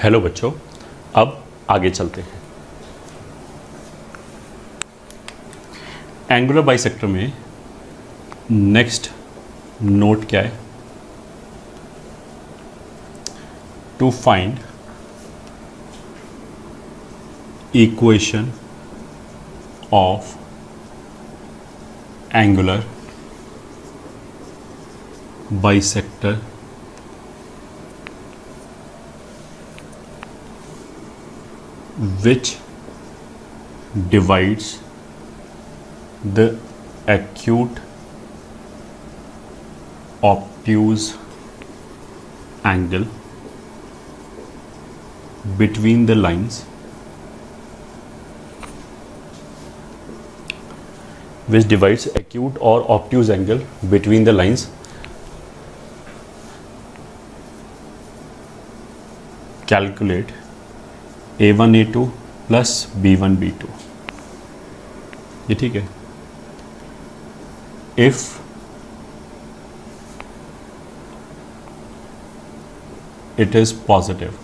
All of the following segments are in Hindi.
हेलो बच्चों, अब आगे चलते हैं। एंगुलर बाइसेक्टर में नेक्स्ट नोट क्या है? To find equation of angular bisector which divides the acute obtuse angle between the lines which divides acute or obtuse angle between the lines calculate A1 A2 plus B1 B2। ये ठीक है। If it is positive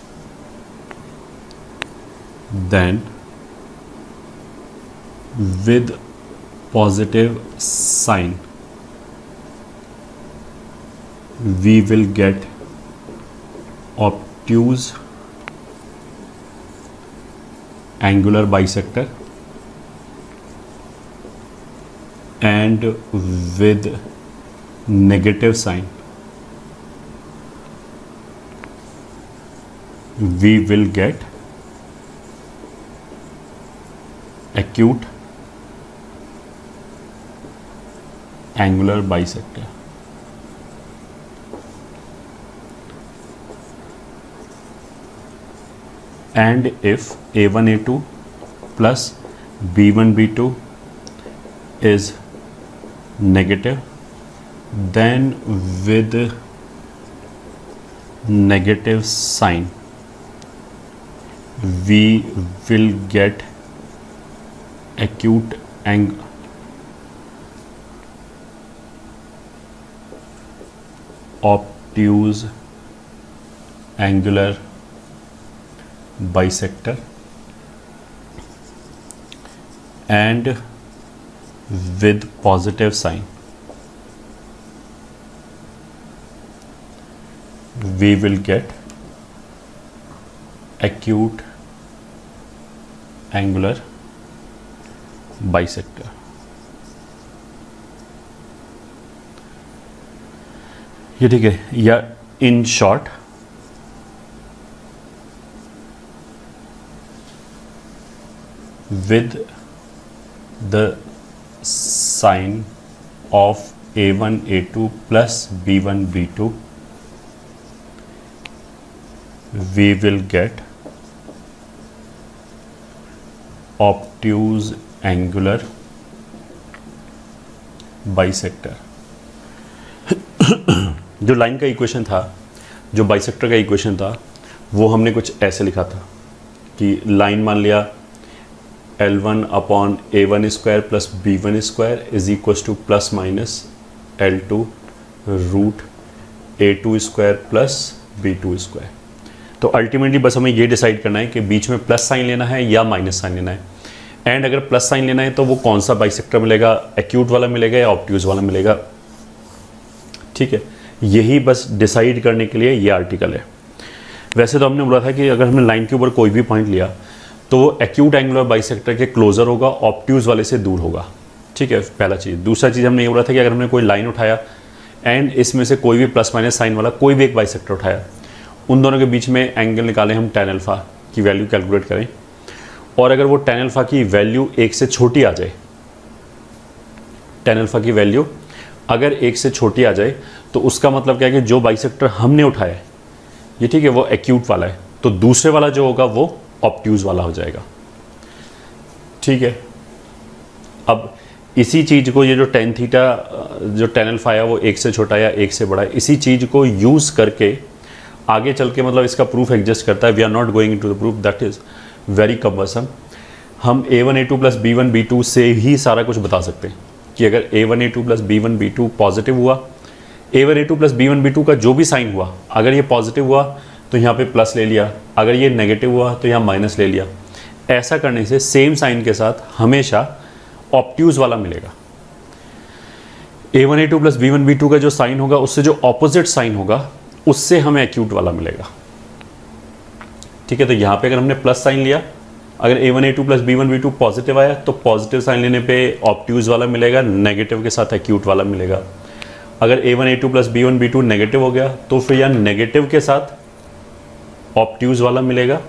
then with positive sign we will get obtuse angular bisector, and with negative sign we will get acute angular bisector। And if A1 A2 plus B1 B2 is negative, then with negative sign we will get acute obtuse angular bisector, and with positive sign we will get acute angular bisector। ये ठीक है। या in short with the sign of A1 A2 plus B1 B2 we will get obtuse angular bisector। जो लाइन का इक्वेशन था, जो बाइसेक्टर का इक्वेशन था, वो हमने कुछ ऐसे लिखा था कि लाइन मान लिया L1 upon A1 square plus B1 square is equals to plus minus L2 root A2 square plus B2 square. तो अल्टीमेटली बस हमें ये डिसाइड करना है कि बीच में प्लस साइन लेना है या माइनस साइन लेना है। एंड अगर प्लस साइन लेना है तो वो कौन सा बाइसेक्टर मिलेगा, एक्यूट वाला मिलेगा या ऑब्ट्यूज वाला मिलेगा। ठीक है, यही बस डिसाइड करने के लिए ये आर्टिकल है। वैसे तो हमने बोला था कि अगर हमने लाइन के ऊपर कोई भी पॉइंट लिया तो वो एक्यूट एंगुलर बाइसेक्टर के क्लोजर होगा, ऑब्ट्यूज वाले से दूर होगा। ठीक है, पहला चीज़। दूसरा चीज़ हमने ये बोला था कि अगर हमने कोई लाइन उठाया एंड इसमें से कोई भी प्लस माइनस साइन वाला कोई भी एक बाइसेक्टर उठाया, उन दोनों के बीच में एंगल निकालें हम tan अल्फा की वैल्यू कैलकुलेट करें, और अगर वो tan अल्फा की वैल्यू 1 से छोटी आ जाए, tan अल्फा की वैल्यू अगर 1 से छोटी आ जाए तो उसका मतलब क्या है कि जो बाइसेक्टर हमने उठाया है ये ठीक है वो एक्यूट वाला है, तो दूसरे वाला जो होगा वो ऑब्ट्यूज वाला हो जाएगा। ठीक है, अब इसी चीज़ को, ये जो tan थीटा जो tan अल्फा आया वो 1 से छोटा या 1 से बड़ा है, इसी चीज़ को यूज़ करके आगे चल के मतलब इसका प्रूफ एग्जिस्ट करता है। We are not going into the proof, that is very cumbersome. हम A1 A2 plus B1 B2 से ही सारा कुछ बता सकते हैं कि अगर A1 A2 plus B1 B2 positive हुआ, A1 A2 plus B1 B2 का जो भी साइन हुआ अगर ये पॉजिटिव हुआ तो यहाँ पे प्लस ले लिया, अगर ये नेगेटिव हुआ तो यहाँ माइनस ले लिया। ऐसा करने से सेम साइन के साथ हमेशा ऑब्ट्यूज वाला मिलेगा। A1A2 प्लस B1B2 का जो साइन होगा उससे जो ऑपोजिट साइन होगा उससे हमें एक्यूट वाला मिलेगा। ठीक है, तो यहाँ पे अगर हमने प्लस साइन लिया, अगर A1A2 प्लस B1B2 पॉजिटिव आया तो पॉजिटिव साइन लेने पे ऑब्ट्यूज वाला मिलेगा, नेगेटिव के साथ एक्यूट वाला मिलेगा। अगर A1A2 प्लस B1B2 नेगेटिव हो गया तो फिर यहाँ नेगेटिव के साथ ऑब्ट्यूज वाला मिलेगा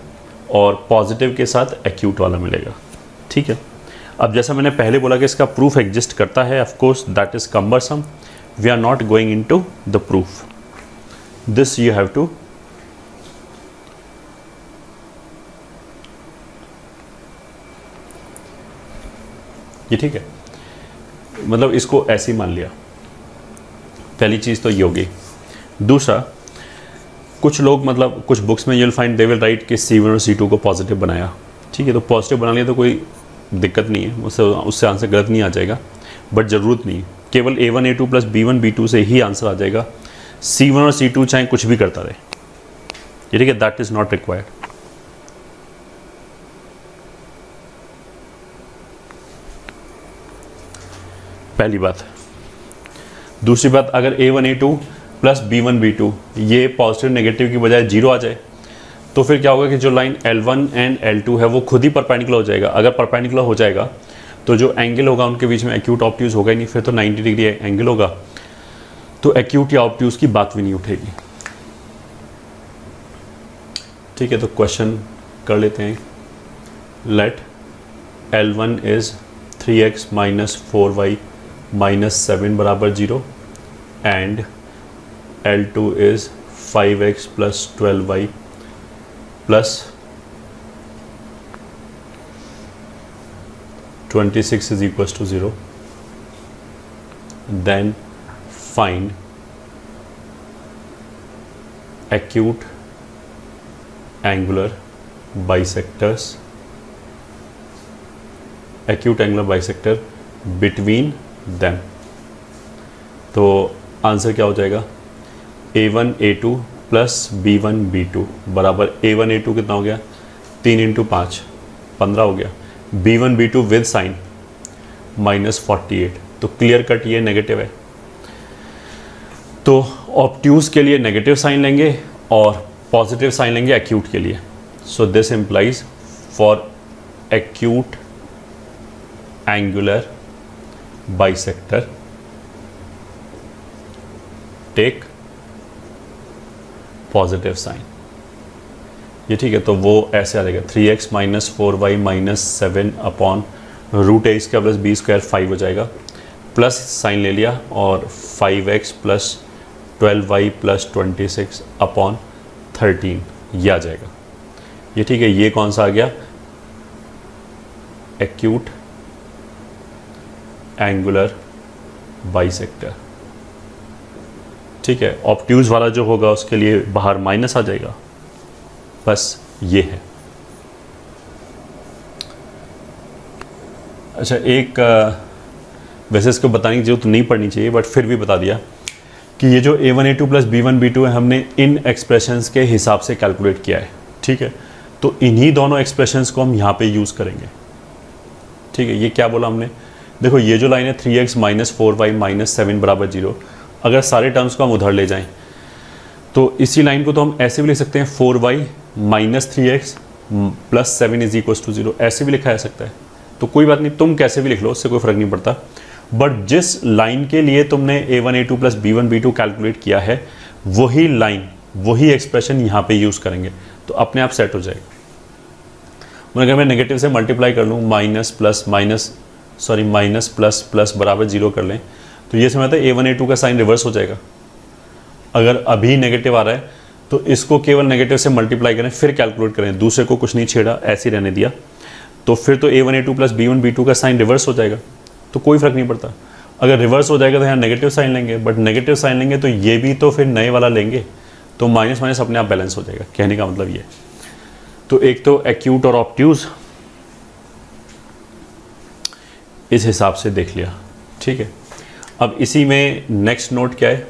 और पॉजिटिव के साथ एक्यूट वाला मिलेगा। ठीक है, अब जैसा मैंने पहले बोला कि इसका प्रूफ एग्जिस्ट करता है, of course that is cumbersome, we are not going into the proof, this you have to ये। ठीक है, मतलब इसको ऐसे ही मान लिया, पहली चीज़ तो ये होगी। दूसरा, कुछ लोग मतलब कुछ बुक्स में you'll find they will write कि C1 और C2 को पॉजिटिव बनाया। ठीक है, तो पॉजिटिव बना लिया तो कोई दिक्कत नहीं है, उससे आंसर गलत नहीं आ जाएगा, बट ज़रूरत नहीं, केवल A1A2 प्लस B1B2 से ही आंसर आ जाएगा। C1 और C2 चाहे कुछ भी करता रहे, ये ठीक है, दैट इज़ नॉट रिक्वायर्ड। पहली बात। दूसरी बात, अगर A1A2 प्लस B1B2 ये पॉजिटिव नेगेटिव की बजाय जीरो आ जाए तो फिर क्या होगा कि जो लाइन L1 एंड L2 है वो खुद ही परपेंडिकुलर हो जाएगा। अगर परपेंडिकुलर हो जाएगा तो जो एंगल होगा उनके बीच में एक्यूट ऑब्ट्यूज होगा ही नहीं, फिर तो 90 डिग्री एंगल होगा, तो एक्यूट या ऑब्ट्यूज की बात भी नहीं उठेगी। ठीक है, तो क्वेश्चन कर लेते हैं। Late L1 is 3x minus 4y minus 7 बराबर 0 and L2 is 5x plus 12y plus 26 is equals to 0, then find acute angular bisector between them। तो आंसर क्या हो जाएगा, A1A2 प्लस B1B2 बराबर A1A2 कितना हो गया, 3 × 5 15 हो गया, B1B2 विद साइन माइनस 48। तो क्लियर कट ये नेगेटिव है, तो ऑब्ट्यूज के लिए नेगेटिव साइन लेंगे और पॉजिटिव साइन लेंगे एक्यूट के लिए। So this implies for acute angular bisector take positive sign. ये ठीक है, तो वो ऐसे आ जाएगा 3x minus 4y minus 7 upon √a square plus b square 5 हो जाएगा, प्लस साइन ले लिया और 5x plus 12y plus 26 upon 13 ये आ जाएगा। ये ठीक है, ये कौन सा आ गया, एक्यूट एंगुलर बाइसेक्टर। ठीक है, ऑब्ट्यूज वाला जो होगा उसके लिए बाहर माइनस आ जाएगा, बस ये है। अच्छा, एक वैसे इसको बताने की जरूरत नहीं पड़नी चाहिए बट फिर भी बता दिया कि ये जो A1A2 प्लस B1B2 है हमने इन एक्सप्रेशंस के हिसाब से कैलकुलेट किया है। ठीक है, तो इन्हीं दोनों एक्सप्रेशंस को हम यहाँ पे यूज़ करेंगे। ठीक है, ये क्या बोला हमने, देखो ये जो लाइन है 3x माइनस 4y माइनस 7 बराबर 0, अगर सारे टर्म्स को हम उधर ले जाएं तो इसी लाइन को तो हम ऐसे भी लिख सकते हैं 4y minus 3x plus 7 is equal to 0, ऐसे भी लिखा जा सकता है। तो कोई बात नहीं, तुम कैसे भी लिख लो, उससे कोई फ़र्क नहीं पड़ता, बट जिस लाइन के लिए तुमने A1A2 प्लस B1B2 कैलकुलेट किया है वही लाइन वही एक्सप्रेशन यहाँ पे यूज़ करेंगे, तो अपने आप सेट हो जाएगा। अगर मैं नेगेटिव से मल्टीप्लाई कर लूँ, माइनस प्लस प्लस बराबर 0 कर लें तो ये समझता है A1A2 का साइन रिवर्स हो जाएगा। अगर अभी नेगेटिव आ रहा है तो इसको केवल नेगेटिव से मल्टीप्लाई करें फिर कैलकुलेट करें, दूसरे को कुछ नहीं छेड़ा, ऐसे ही रहने दिया, तो फिर तो A1A2 प्लस B1B2 का साइन रिवर्स हो जाएगा, तो कोई फ़र्क नहीं पड़ता। अगर रिवर्स हो जाएगा तो यहाँ नेगेटिव साइन लेंगे, बट नेगेटिव साइन लेंगे तो ये भी तो फिर नए वाला लेंगे, तो माइनस माइनस अपने आप बैलेंस हो जाएगा, कहने का मतलब ये। तो एक तो एक्यूट और ऑब्ट्यूज इस हिसाब से देख लिया। ठीक है, अब इसी में नेक्स्ट नोट क्या है,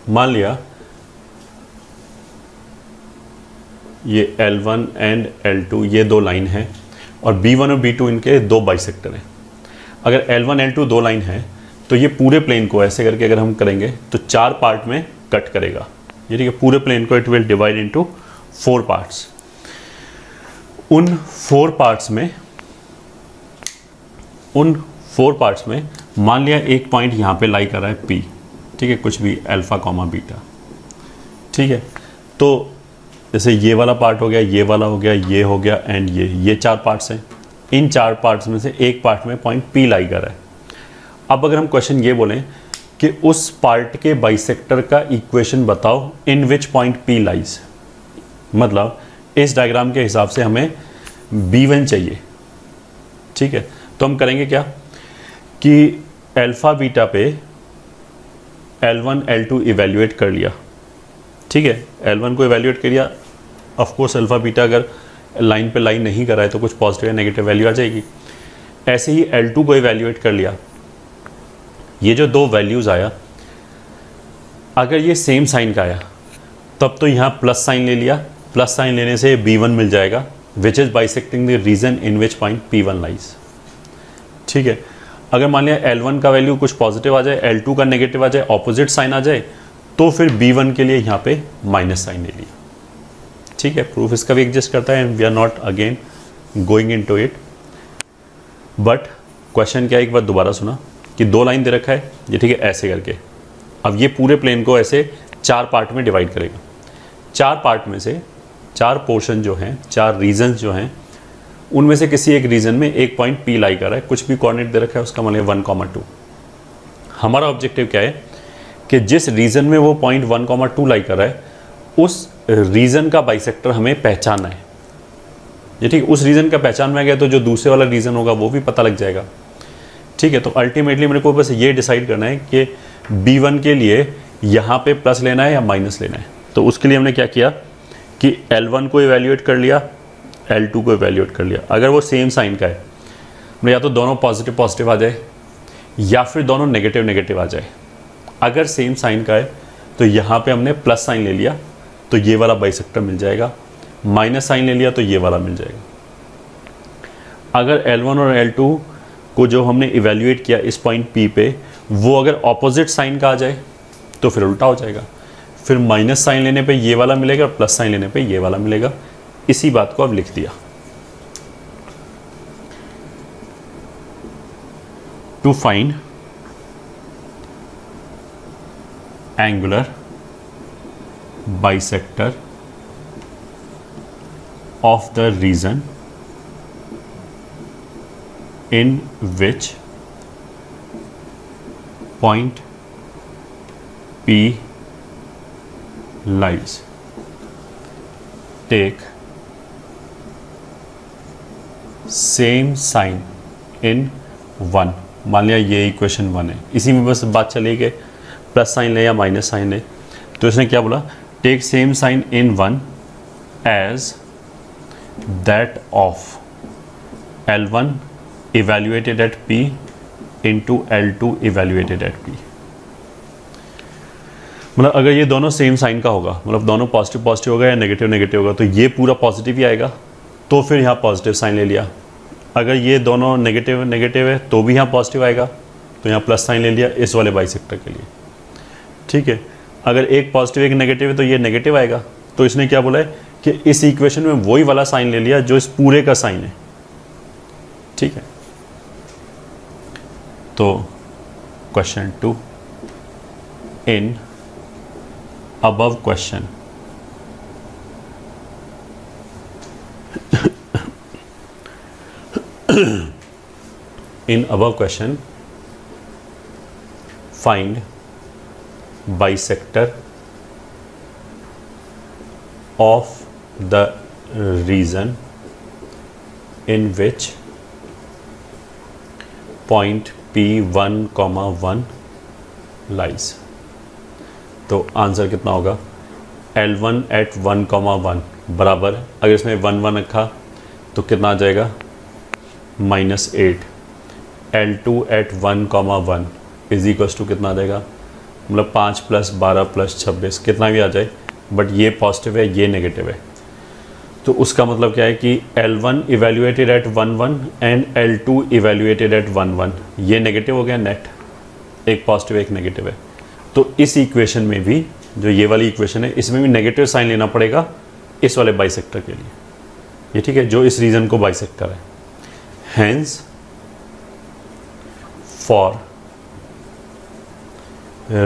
मान लिया ये L1 एंड L2 ये दो लाइन है और B1 और B2 इनके दो बाइसेक्टर हैं। अगर L1 L2 दो लाइन है तो ये पूरे प्लेन को ऐसे करके अगर हम करेंगे तो 4 पार्ट में कट करेगा। ये ठीक है, पूरे प्लेन को it will divide into 4 parts. उन 4 पार्ट्स में मान लिया एक पॉइंट यहाँ पे लाई कर रहा है P, ठीक है, कुछ भी अल्फा कॉमा बीटा, ठीक है। तो जैसे ये वाला पार्ट हो गया, ये वाला हो गया, ये हो गया एंड ये 4 पार्ट्स हैं। इन 4 पार्ट्स में से एक पार्ट में पॉइंट P लाई कर रहा है। अब अगर हम क्वेश्चन ये बोलें कि उस पार्ट के बाइसेक्टर का इक्वेशन बताओ इन विच पॉइंट P लाइज, मतलब इस डायग्राम के हिसाब से हमें B1 चाहिए, ठीक है। तो हम करेंगे क्या कि अल्फा बीटा पे L1 L2 इवेल्युएट कर लिया, ठीक है। L1 को इवेल्युएट कर लिया, ऑफ कोर्स अल्फा बीटा अगर लाइन पे लाइन नहीं कर रहा है तो कुछ पॉजिटिव या नेगेटिव वैल्यू आ जाएगी। ऐसे ही L2 को इवेल्युएट कर लिया, ये जो दो वैल्यूज़ आया अगर ये सेम साइन का आया तब तो यहाँ प्लस साइन ले लिया, प्लस साइन लेने से B1 मिल जाएगा which is bisecting the region in which point P1 lies, ठीक है। अगर मान लिया L1 का वैल्यू कुछ पॉजिटिव आ जाए, L2 का नेगेटिव आ जाए, ऑपोजिट साइन आ जाए, तो फिर B1 के लिए यहाँ पे माइनस साइन ले लिया, ठीक है। प्रूफ इसका भी एग्जिस्ट करता है and we are not again going into it. But question क्या है, एक बार दोबारा सुना कि दो लाइन दे रखा है ये, ठीक है, ऐसे करके। अब ये पूरे प्लेन को ऐसे 4 पार्ट में डिवाइड करेगा। 4 पार्ट में से 4 पोर्शन जो हैं, 4 रीजन्स जो हैं, उनमें से किसी एक रीजन में एक पॉइंट P लाई कर रहा है, कुछ भी कोऑर्डिनेट दे रखा है उसका, मतलब 1,2। हमारा ऑब्जेक्टिव क्या है कि जिस रीजन में वो पॉइंट 1,2 लाई कर रहा है उस रीजन का बाइसेक्टर हमें पहचानना है, ये ठीक है। उस रीजन का पहचान में गया तो जो दूसरे वाला रीजन होगा वो भी पता लग जाएगा, ठीक है। तो अल्टीमेटली मेरे को बस ये डिसाइड करना है कि B1 के लिए यहाँ पे प्लस लेना है या माइनस लेना है। तो उसके लिए हमने क्या किया कि L1 को इवेल्युएट कर लिया, L2 को इवेल्युएट कर लिया। अगर वो सेम साइन का है, मतलब या तो दोनों पॉजिटिव पॉजिटिव आ जाए या फिर दोनों नेगेटिव नेगेटिव आ जाए। अगर सेम साइन का है तो यहाँ पे हमने प्लस साइन ले लिया तो ये वाला बाइसेक्टर मिल जाएगा, माइनस साइन ले लिया तो ये वाला मिल जाएगा। अगर L1 और L2 को जो हमने इवेल्युएट किया इस पॉइंट P पे, वो अगर ऑपोजिट साइन का आ जाए तो फिर उल्टा हो जाएगा, फिर माइनस साइन लेने पे ये वाला मिलेगा, प्लस साइन लेने पे ये वाला मिलेगा। इसी बात को अब लिख दिया। To find angular bisector of the region in which point P lies. Take same sign in 1. मान लिया ये इक्वेशन 1 है, इसी में बस बात चली कि प्लस साइन ले या माइनस साइन ले। तो इसने क्या बोला, take same sign in 1 as that of L1 evaluated at P into L2 evaluated at P। मतलब अगर ये दोनों सेम साइन का होगा, मतलब दोनों पॉजिटिव पॉजिटिव होगा या नेगेटिव नेगेटिव होगा, तो ये पूरा पॉजिटिव ही आएगा, तो फिर यहाँ पॉजिटिव साइन ले लिया। अगर ये दोनों नेगेटिव नेगेटिव है तो भी यहाँ पॉजिटिव आएगा, तो यहाँ प्लस साइन ले लिया इस वाले बाइसेक्टर के लिए, ठीक है। अगर एक पॉजिटिव एक नेगेटिव है तो ये नेगेटिव आएगा। तो इसने क्या बोला है कि इस इक्वेशन में वही वाला साइन ले लिया जो इस पूरे का साइन है, ठीक है। तो question 2, in above question find bisector of the region in which point P1,1 lies। तो आंसर कितना होगा, L1 at 1,1 बराबर, अगर इसमें 1 1 रखा तो कितना आ जाएगा -8। L2 at 1,1 is equals to कितना आ जाएगा मतलब 5 + 12 + 26 कितना भी आ जाए, बट ये पॉजिटिव है, ये नेगेटिव है। तो उसका मतलब क्या है कि L1 evaluated at 1 1 and L2 evaluated at 1 1, ये नेगेटिव हो गया नेट, एक पॉजिटिव एक नेगेटिव है। तो इस इक्वेशन में भी, जो ये वाली इक्वेशन है, इसमें भी नेगेटिव साइन लेना पड़ेगा इस वाले बाइसेक्टर के लिए, ये ठीक है, जो इस रीजन को बाइसेक्टर है। Hence for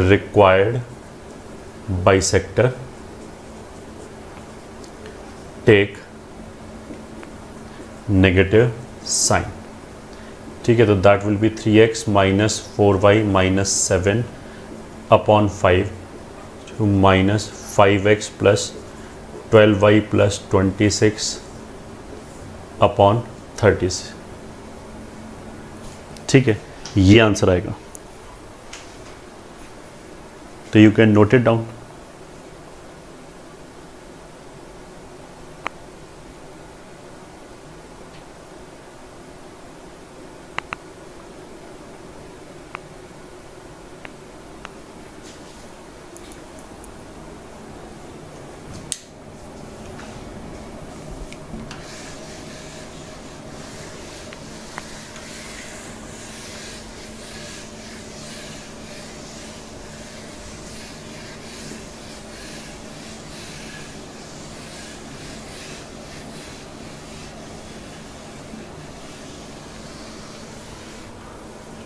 required bisector take negative sign, ठीक है। तो that will be 3x - 4y - 7 upon 5 to -5x + 12y + 26 अपॉन 30, ठीक है, ये आंसर आएगा। तो you can note it down.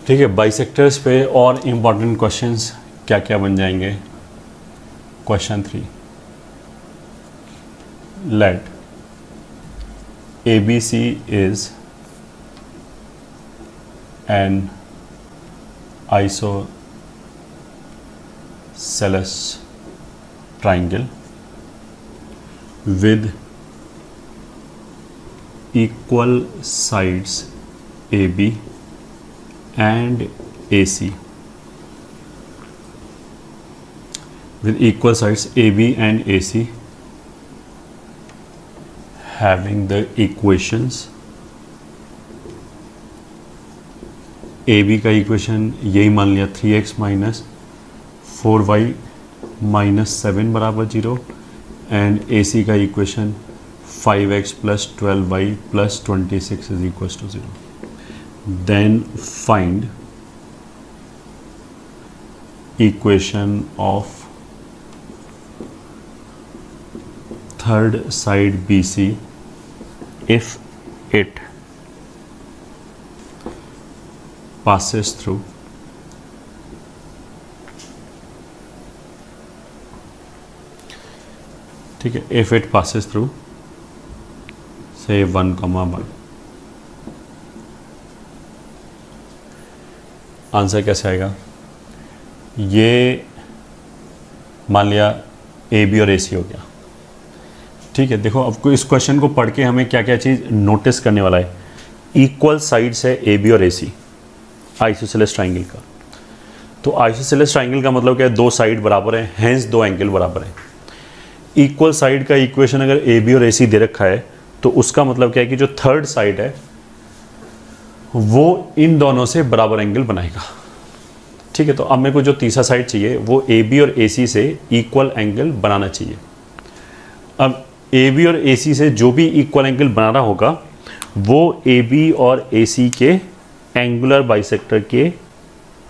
ठीक है, बाइसेक्टर्स पे और इम्पॉर्टेंट क्वेश्चंस क्या क्या बन जाएंगे। Question 3, let ABC is an isosceles triangle with equal sides AB and AC, with equal sides AB and AC having the equations, AB का इक्वेशन यही मान लिया 3x - 4y - 7 बराबर 0 एंड AC का equation 5x + 12y + 26 is equals to 0. Then find equation of third side BC if it passes through ठीक है, if it passes through say 1,1। Answer कैसे आएगा? ये मान लिया ए बी और ए सी हो गया, ठीक है। देखो आपको इस क्वेश्चन को पढ़ के हमें क्या क्या चीज़ नोटिस करने वाला है। इक्वल साइड्स है ए बी और ए सी आइसोसेलेस ट्राइंगल का। तो आइसोसेलेस ट्राइंगल का मतलब क्या है? दो साइड बराबर है, हैंस दो एंगल बराबर है। इक्वल साइड का इक्वेशन अगर ए बी और ए सी दे रखा है तो उसका मतलब क्या है कि जो थर्ड साइड है वो इन दोनों से बराबर एंगल बनाएगा, ठीक है। तो अब मेरे को जो तीसरा साइड चाहिए वो ए बी और ए सी से इक्वल एंगल बनाना चाहिए। अब ए बी और ए सी से जो भी इक्वल एंगल बनाना होगा वो ए बी और ए सी के एंगुलर बाइसेक्टर के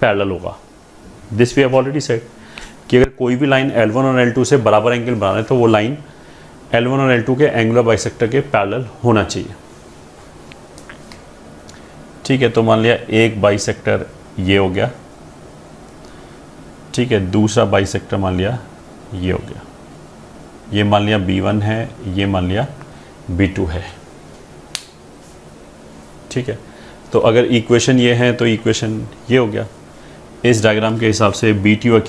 पैरेलल होगा। This we have already said कि अगर कोई भी लाइन L1 और L2 से बराबर एंगल बनाना है तो वो लाइन L1 और L2 के एंगुलर बाइसेक्टर के पैरेलल होना चाहिए, ठीक है। तो मान लिया एक बाइसेक्टर ये हो गया, ठीक है। दूसरा बाइसेक्टर मान लिया ये हो गया, ये मान लिया B1 है, ये मान लिया B2 है, ठीक है। तो अगर इक्वेशन ये है तो इक्वेशन ये हो गया। इस डायग्राम के हिसाब से B2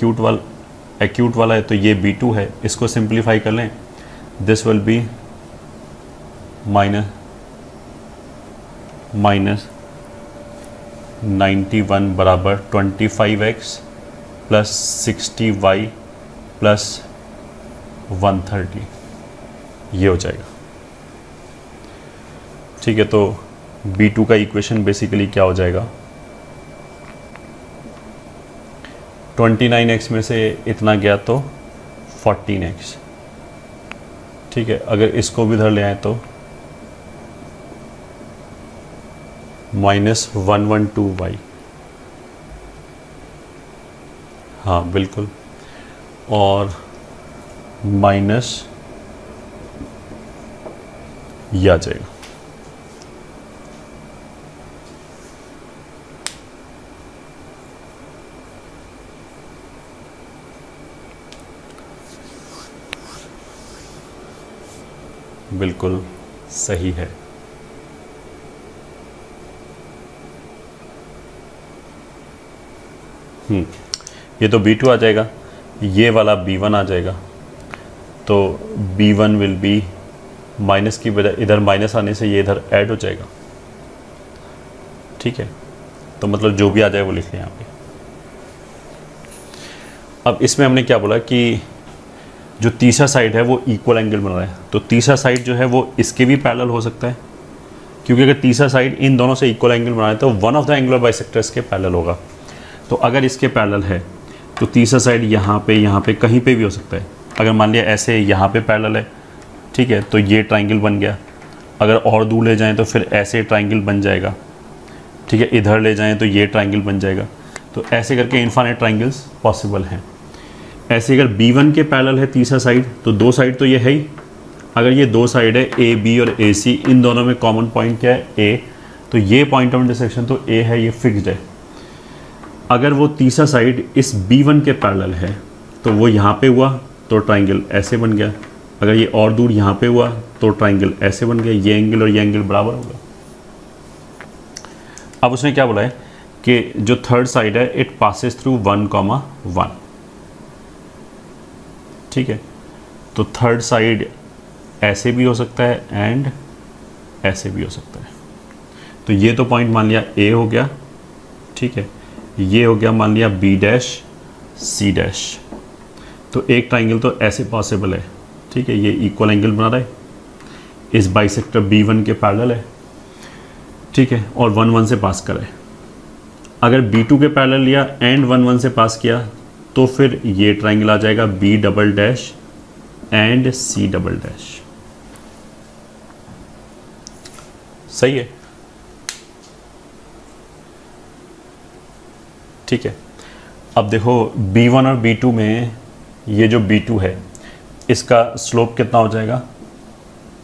एक्यूट वाला है तो ये B2 है। इसको सिंप्लीफाई कर लें, दिस विल बी माइनस 91 बराबर 25x + 60y + 130 ये हो जाएगा, ठीक है। तो B2 का इक्वेशन बेसिकली क्या हो जाएगा? 29x में से इतना गया तो 14x, ठीक है। अगर इसको भी इधर ले आए तो -112y, हाँ बिल्कुल, और माइनस ये आ जाएगा। बिल्कुल सही है। ये तो B2 आ जाएगा, ये वाला B1 आ जाएगा, तो B1 विल बी माइनस की बजाय इधर माइनस आने से ये इधर ऐड हो जाएगा, ठीक है। तो मतलब जो भी आ जाए वो लिख लें यहाँ पे। अब इसमें हमने क्या बोला कि जो तीसरा साइड है वो इक्वल एंगल बना रहा है, तो तीसरा साइड जो है वो इसके भी पैरेलल हो सकता है, क्योंकि अगर तीसरा साइड इन दोनों से इक्वल एंगल बना रहा है तो one of the angular bisectors के पैरेलल होगा। तो अगर इसके पैरेलल है तो तीसरा साइड यहाँ पे कहीं पे भी हो सकता है। अगर मान लिया ऐसे यहाँ पे पैरेलल है, ठीक है, तो ये ट्राइंगल बन गया। अगर और दूर ले जाएं तो फिर ऐसे ट्राइंगल बन जाएगा, ठीक है। इधर ले जाएं तो ये ट्राइंगल बन जाएगा। तो ऐसे करके इनफाइनाइट ट्राइंगल्स पॉसिबल हैं। ऐसे अगर B1 के पैरेलल है तीसरा साइड, तो दो साइड तो ये है ही। अगर ये दो साइड है AB और AC, इन दोनों में कॉमन पॉइंट क्या है A, तो ये पॉइंट ऑफ इंटरसेक्शन तो A है, ये फिक्स्ड है। अगर वो तीसरा साइड इस B1 के पैरेलल है तो वो यहाँ पे हुआ तो ट्राइंगल ऐसे बन गया। अगर ये और दूर यहाँ पे हुआ तो ट्राइंगल ऐसे बन गया। ये एंगल और ये एंगल बराबर होगा। अब उसने क्या बोला है कि जो थर्ड साइड है इट पासेस थ्रू 1,1, ठीक है। तो थर्ड साइड ऐसे भी हो सकता है एंड ऐसे भी हो सकता है। तो ये तो पॉइंट मान लिया A हो गया, ठीक है। ये हो गया मान लिया B डैश C डैश। तो एक ट्राइंगल तो ऐसे पॉसिबल है, ठीक है। ये इक्वल एंगल बना रहा है, इस बाइसेक्टर B1 के पैरेलल है, ठीक है, और 1 1 से पास कर रहा है। अगर B2 के पैरेलल लिया एंड 1 1 से पास किया तो फिर ये ट्राइंगल आ जाएगा B double dash and C double dash. सही है, ठीक है। अब देखो B1 और B2 में ये जो B2 है इसका स्लोप कितना हो जाएगा,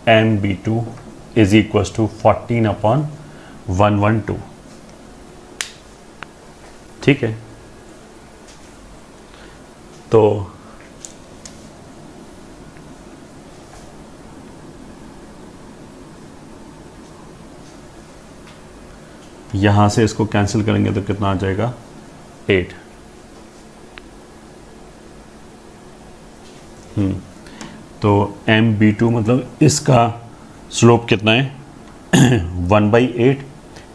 MB2 इज इक्वल टू 14/112, ठीक है। तो यहां से इसको कैंसिल करेंगे तो कितना आ जाएगा 8। तो MB2 मतलब इसका स्लोप कितना है 1/8।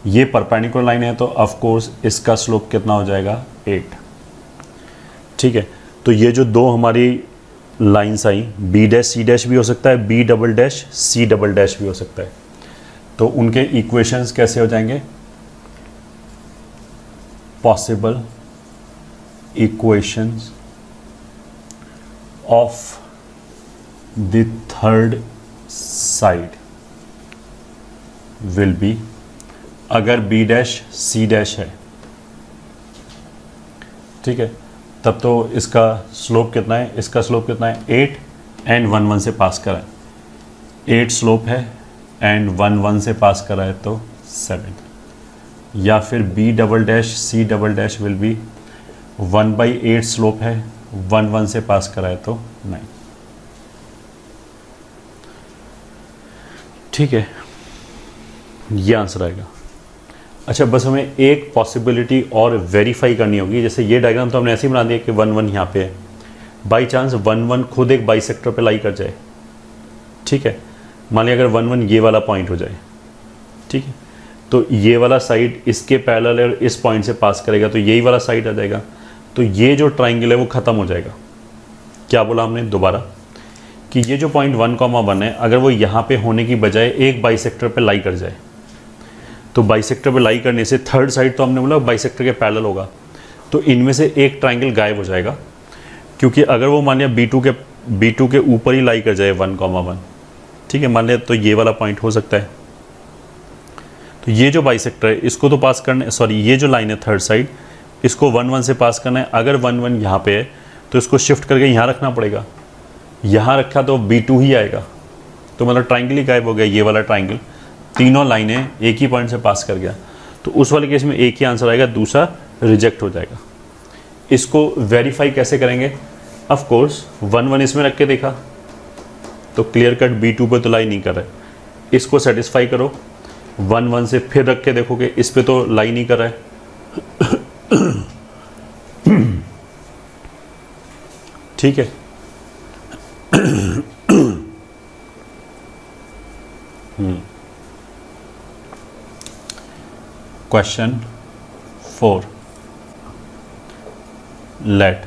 ये परपेंडिकुलर लाइन है तो ऑफ कोर्स इसका स्लोप कितना हो जाएगा 8, ठीक है। तो ये जो दो हमारी लाइंस आई B डैश C डैश भी हो सकता है, B double dash C double dash भी हो सकता है। तो उनके इक्वेशंस कैसे हो जाएंगे, possible equations of the third side will be, अगर B डैश C डैश है, ठीक है, तब तो इसका स्लोप कितना है, इसका स्लोप कितना है 8 एंड 1 1 से पास करा है, 8 स्लोप है एंड 1 1 से पास करा है तो 7। या फिर B double dash C double dash will be 1/8 slope है, 1 1 से पास करा है तो 9, ठीक है। ये आंसर आएगा। अच्छा, बस हमें एक पॉसिबिलिटी और वेरीफाई करनी होगी। जैसे ये डायग्राम तो हमने ऐसे ही बना दिया कि 1 1 यहाँ पे है, बाई चांस 1 1 खुद एक बाइसेक्टर पे लाई कर जाए, ठीक है। मान लिया अगर 1 1 ये वाला पॉइंट हो जाए, ठीक है, तो ये वाला साइड इसके पैरेलल है और इस पॉइंट से पास करेगा तो यही वाला साइड आ जाएगा। तो ये जो ट्राइंगल है वो ख़त्म हो जाएगा। क्या बोला हमने दोबारा कि ये जो पॉइंट 1,1 है अगर वो यहाँ पे होने की बजाय एक बाइसेक्टर पे लाई कर जाए, तो बाइसेक्टर पे लाई करने से थर्ड साइड तो हमने बोला बाइसेक्टर के पैरेलल होगा, तो इनमें से एक ट्राइंगल गायब हो जाएगा, क्योंकि अगर वो मान लिया B2 के ऊपर ही लाई कर जाए 1,1, ठीक है, मान लिया, तो ये वाला पॉइंट हो सकता है। तो ये जो बाइसेक्टर है इसको तो पास करना, सॉरी ये जो लाइन है थर्ड साइड, इसको 1,1 से पास करना है। अगर 1,1 यहाँ पे है तो इसको शिफ्ट करके यहाँ रखना पड़ेगा, यहाँ रखा तो B2 ही आएगा, तो मतलब ट्राइंगल ही गायब हो गया। ये वाला ट्राइंगल तीनों लाइनें एक ही पॉइंट से पास कर गया, तो उस वाले केस में एक ही आंसर आएगा, दूसरा रिजेक्ट हो जाएगा। इसको वेरीफाई कैसे करेंगे? ऑफ कोर्स 1,1 इसमें रख के देखा तो क्लियर कट B2 पे तो लाई नहीं कर रहा है, इसको सेटिस्फाई करो, 1,1 से फिर रख के देखोगे, इस पे तो लाई नहीं कर रहा है। ठीक है, question 4, let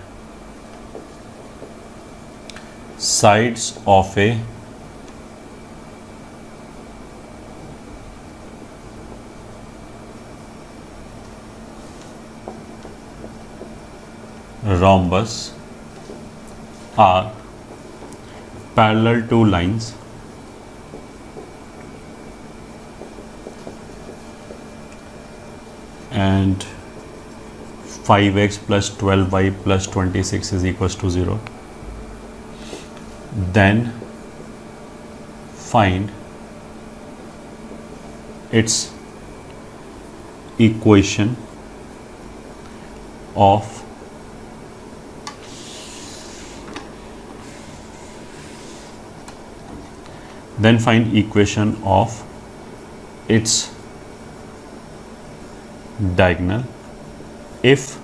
sides of a rhombus are parallel to lines and 5x plus 12y plus 26 is equals to 0, then find its equation of its diagonal if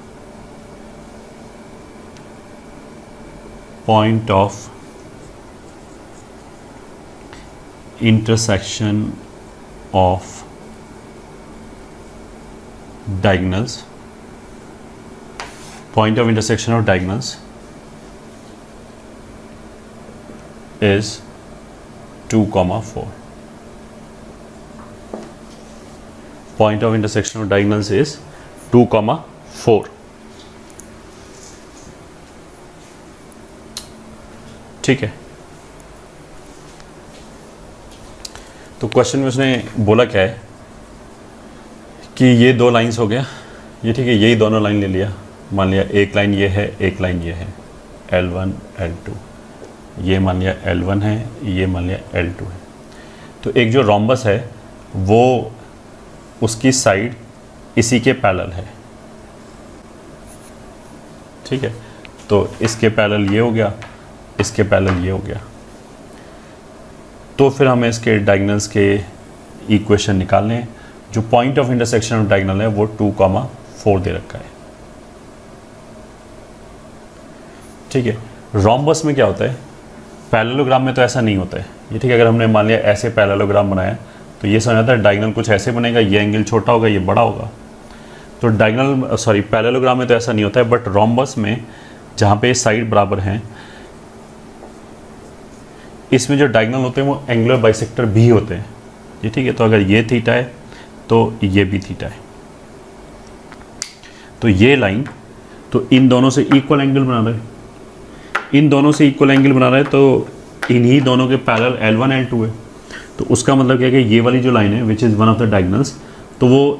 point of intersection of diagonals is 2,4. Point of intersection of diagonals is 2,4. ठीक है, तो क्वेश्चन में उसने बोला क्या है कि ये दो लाइंस हो गया, ये ठीक है, यही दोनों लाइन ले लिया, मान लिया एक लाइन ये है, एक लाइन ये है, L1 L2, ये मान लिया L1 है, ये मान लिया L2 है। तो एक जो रोम्बस है वो उसकी साइड इसी के पैरेलल है, ठीक है, तो इसके पैरेलल ये हो गया, इसके पैरेलल ये हो गया, तो फिर हमें इसके डायगोनल्स के इक्वेशन निकालने हैं। जो point of intersection of diagonal है वो 2,4 दे रखा है, ठीक है। रोम्बस में क्या होता है, पैरेललोग्राम में तो ऐसा नहीं होता है, ये ठीक है, अगर हमने मान लिया ऐसे पैरेललोग्राम बनाया तो ये समझ आता है डायगोनल कुछ ऐसे बनेगा, ये एंगल छोटा होगा, ये बड़ा होगा, तो डायगोनल सॉरी पैरेललोग्राम में तो ऐसा नहीं होता है, बट रोम्बस में जहाँ पे साइड बराबर हैं इसमें जो डायगोनल होते हैं वो एंगुलर बाइसेक्टर भी होते हैं, ये ठीक है। तो अगर ये थीटा है तो ये भी थीटा है, तो ये लाइन तो इन दोनों से इक्वल एंगल बना रहा है, इन दोनों से इक्वल एंगल बना रहा है, तो इन्हीं दोनों के पैरेलल L1 L2 है, तो उसका मतलब क्या है कि ये वाली जो लाइन है which is one of the diagonals, तो वो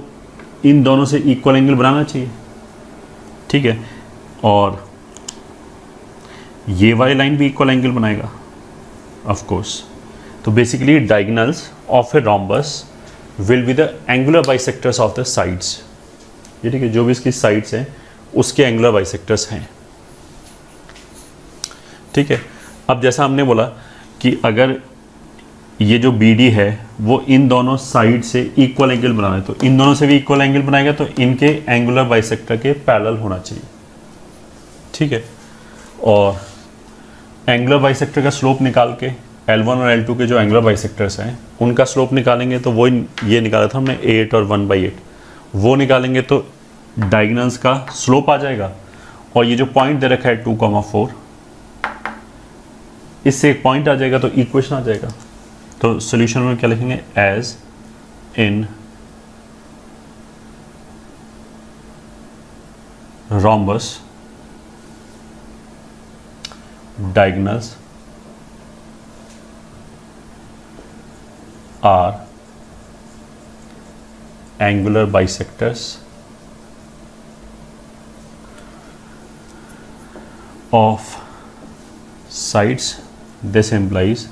इन दोनों से इक्वल एंगल बनाना चाहिए, ठीक है, और ये वाली लाइन भी इक्वल एंगल बनाएगा ऑफ कोर्स। तो basically diagonals of a rhombus will be the angular bisectors of the sides, ये ठीक है, जो भी इसकी साइड्स हैं उसके एंगुलर बाइसेक्टर्स हैं, ठीक है। अब जैसा हमने बोला कि अगर ये जो BD है वो इन दोनों साइड से इक्वल एंगल बनाना है, तो इन दोनों से भी इक्वल एंगल बनाएगा, तो इनके एंगुलर बाइसेक्टर के पैरेलल होना चाहिए, ठीक है। और एंगुलर बाइसेक्टर का स्लोप निकाल के L1 और L2 के जो एंगुलर बाइसेक्टर्स हैं उनका स्लोप निकालेंगे, तो वो ये निकाला था हमने 8 और 1/8, वो निकालेंगे तो डायगोनल्स का स्लोप आ जाएगा, और ये जो पॉइंट दे रखा है 2,4, इससे एक पॉइंट आ जाएगा तो इक्वेशन आ जाएगा। तो सॉल्यूशन में क्या लिखेंगे, as in rhombus diagonals are angular bisectors of sides. This implies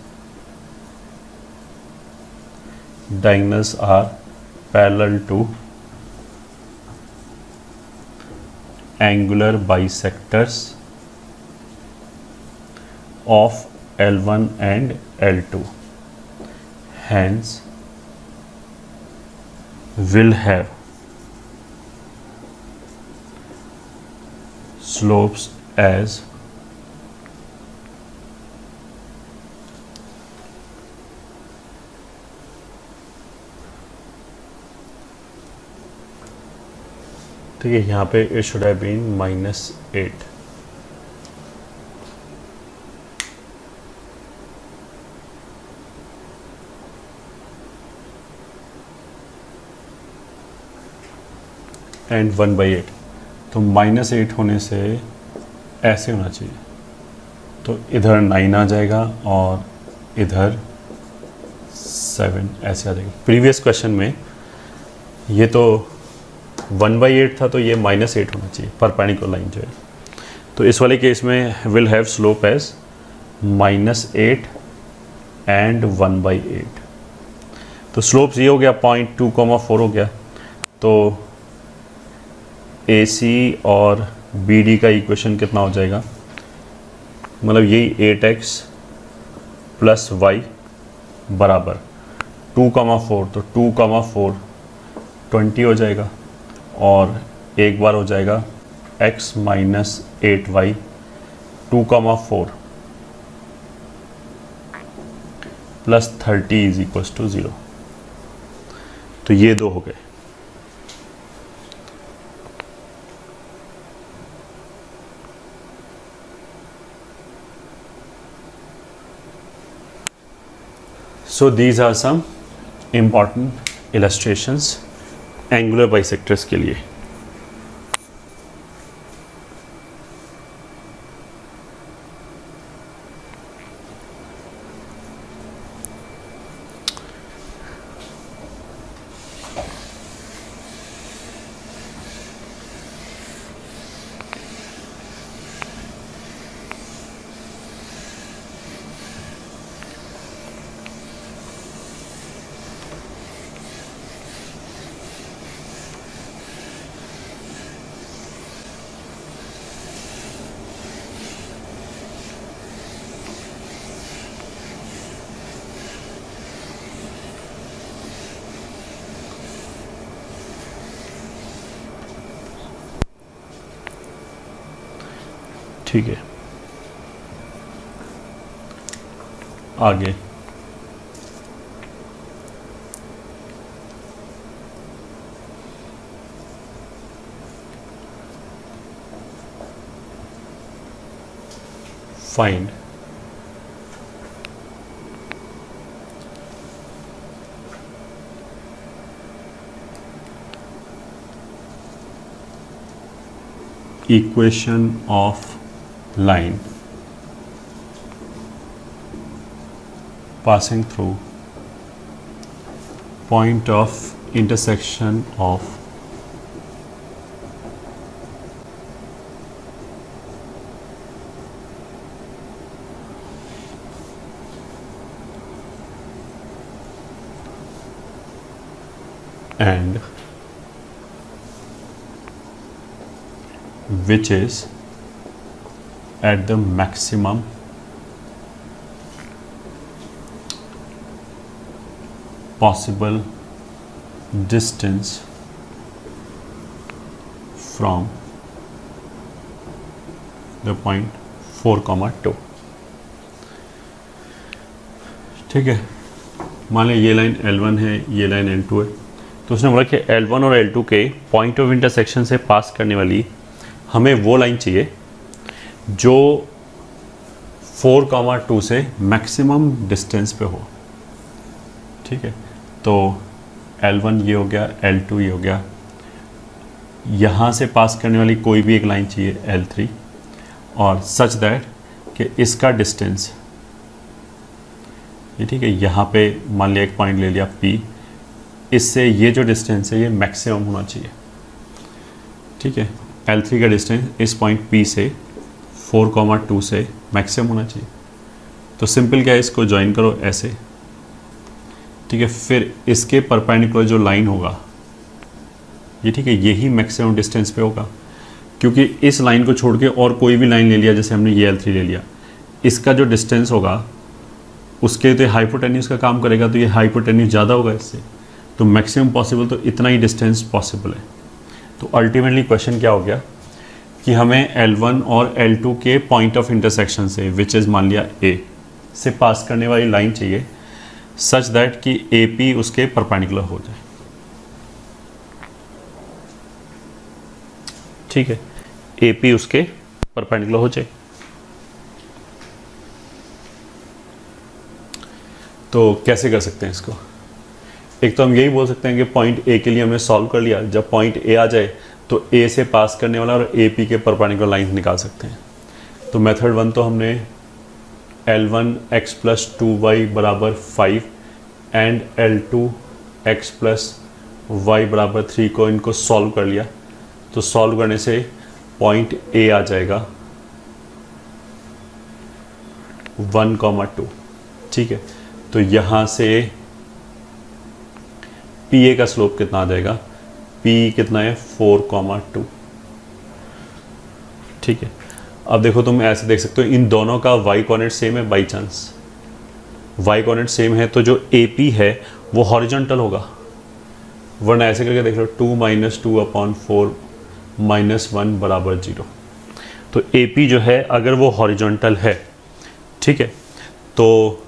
diagonals are parallel to angular bisectors of L1 and L2. Hence, will have slopes as ठीक है, यहाँ पे it should have been -8. And 1/8, तो -8 होने से ऐसे होना चाहिए, तो इधर 9 आ जाएगा और इधर 7 ऐसे आ जाएगा। प्रीवियस क्वेश्चन में ये तो 1/8 था, तो ये -8 होना चाहिए परपेंडिकुलर लाइन जो है। तो इस वाले केस में will have slope as -8 and 1/8। तो स्लोप्स ये हो गया 0.2,4 हो गया। तो AC और BD का इक्वेशन कितना हो जाएगा, मतलब यही 8x + y बराबर 2,4, तो 2,4 20 हो जाएगा, और एक बार हो जाएगा x - 8y 2,4 + 30 = 0। तो ये दो हो गए। So these are some important illustrations angular bisectors के लिए। ठीक है, आगे find equation of line passing through point of intersection of and which is at the maximum possible distance from the point 4,2। ठीक है, मान लें ये लाइन L1 है, ये लाइन L2 है, तो उसने बोला कि L1 और L2 के पॉइंट ऑफ इंटरसेक्शन से पास करने वाली हमें वो लाइन चाहिए जो 4,2 से मैक्सिमम डिस्टेंस पे हो। ठीक है, तो L1 ये हो गया, L2 ये हो गया, यहाँ से पास करने वाली कोई भी एक लाइन चाहिए L3 और सच दैट कि इसका डिस्टेंस, ये ठीक है, यहाँ पे मान लिया एक पॉइंट ले लिया P, इससे ये जो डिस्टेंस है ये मैक्सिमम होना चाहिए। ठीक है, L3 का डिस्टेंस इस पॉइंट P से 4,2 से मैक्सिमम होना चाहिए। तो सिंपल क्या है, इसको ज्वाइन करो ऐसे। ठीक है, फिर इसके परपेंडिकुलर जो लाइन होगा ये, ठीक है, यही मैक्सिमम डिस्टेंस पे होगा, क्योंकि इस लाइन को छोड़ के और कोई भी लाइन ले लिया, जैसे हमने ये L3 ले लिया, इसका जो डिस्टेंस होगा उसके तो हाइपोटेन्यूज का काम करेगा, तो ये हाइपोटेन्यूज ज़्यादा होगा इससे, तो मैक्सिमम पॉसिबल तो इतना ही डिस्टेंस पॉसिबल है। तो अल्टीमेटली क्वेश्चन क्या हो गया कि हमें L1 और L2 के पॉइंट ऑफ इंटरसेक्शन से, विच इज़ मान लिया A से पास करने वाली लाइन चाहिए सच दैट कि AP उसके परपेंडिकुलर हो जाए। ठीक है, AP उसके परपेंडिकुलर हो जाए। तो कैसे कर सकते हैं इसको? एक तो हम यही बोल सकते हैं कि पॉइंट A के लिए हमने सॉल्व कर लिया, जब पॉइंट A आ जाए तो A से पास करने वाला और AP के परपेंडिकुलर लाइन निकाल सकते हैं। तो मेथड 1 तो हमने L1x + 2y = 5 and L2x + y = 3 को इनको सॉल्व कर लिया। तो सॉल्व करने से पॉइंट A आ जाएगा 1,2। ठीक है, तो यहाँ से PA का स्लोप कितना आ जाएगा? P कितना है? 4,2। ठीक है, अब देखो तुम ऐसे देख सकते हो, इन दोनों का y कोऑर्डिनेट सेम है। By chance y coordinate same है तो जो AP है वो हॉरिजॉन्टल होगा, वरना ऐसे करके देख लो 2 - 2/4 -1 = 0। तो AP जो है अगर वो हॉरिजॉन्टल है, ठीक है, तो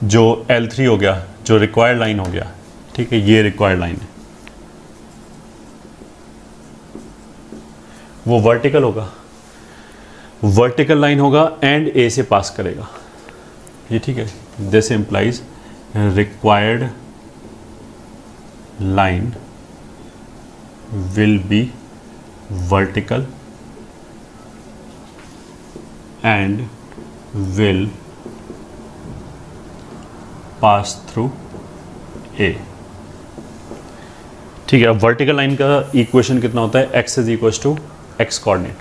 जो L3 हो गया, जो रिक्वायर्ड लाइन हो गया, ठीक है, ये रिक्वायर्ड लाइन है, वो वर्टिकल होगा, वर्टिकल लाइन होगा एंड A से पास करेगा। ये ठीक है, this implies required line will be vertical and will pass through A। ठीक है, अब वर्टिकल लाइन का इक्वेशन कितना होता है? x = x coordinate.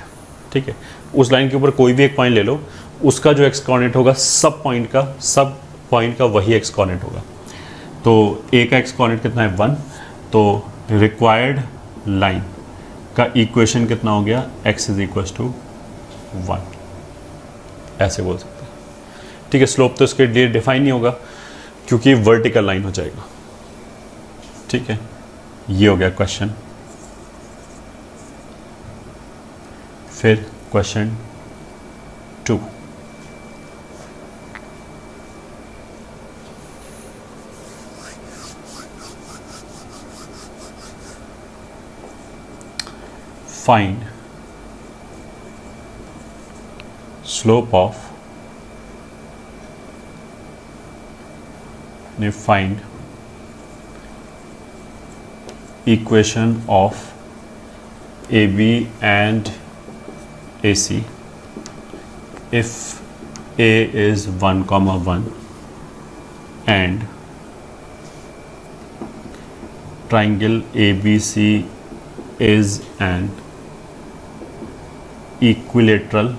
ठीक है, उस लाइन के ऊपर कोई भी एक पॉइंट ले लो, उसका जो x कोऑर्डिनेट होगा सब पॉइंट का वही x कोऑर्डिनेट होगा। तो A का x कोऑर्डिनेट कितना है? 1। तो रिक्वायर्ड लाइन का इक्वेशन कितना हो गया? x = 1, ऐसे बोल सकते हैं। ठीक है, स्लोप तो इसके लिए डिफाइन नहीं होगा क्योंकि वर्टिकल लाइन हो जाएगा। ठीक है, ये हो गया क्वेश्चन। फिर question 2, find slope of find equation of AB and AC if A is 1,1 and triangle ABC is an equilateral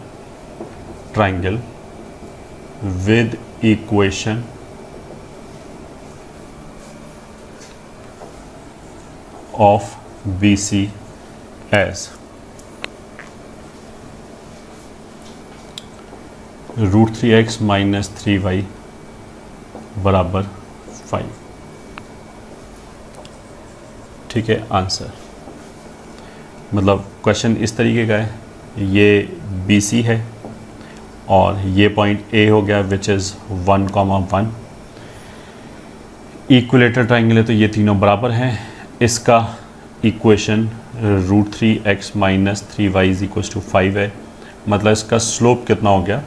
triangle with equation of BC as √3x - 3y = 5। ठीक है, आंसर मतलब क्वेश्चन इस तरीके का है, ये BC है और ये पॉइंट A हो गया विच इज़ 1,1। इक्विलेटर ट्राइंगल है तो ये तीनों बराबर हैं। इसका इक्वेशन √3x - 3y = 5 है, मतलब इसका स्लोप कितना हो गया?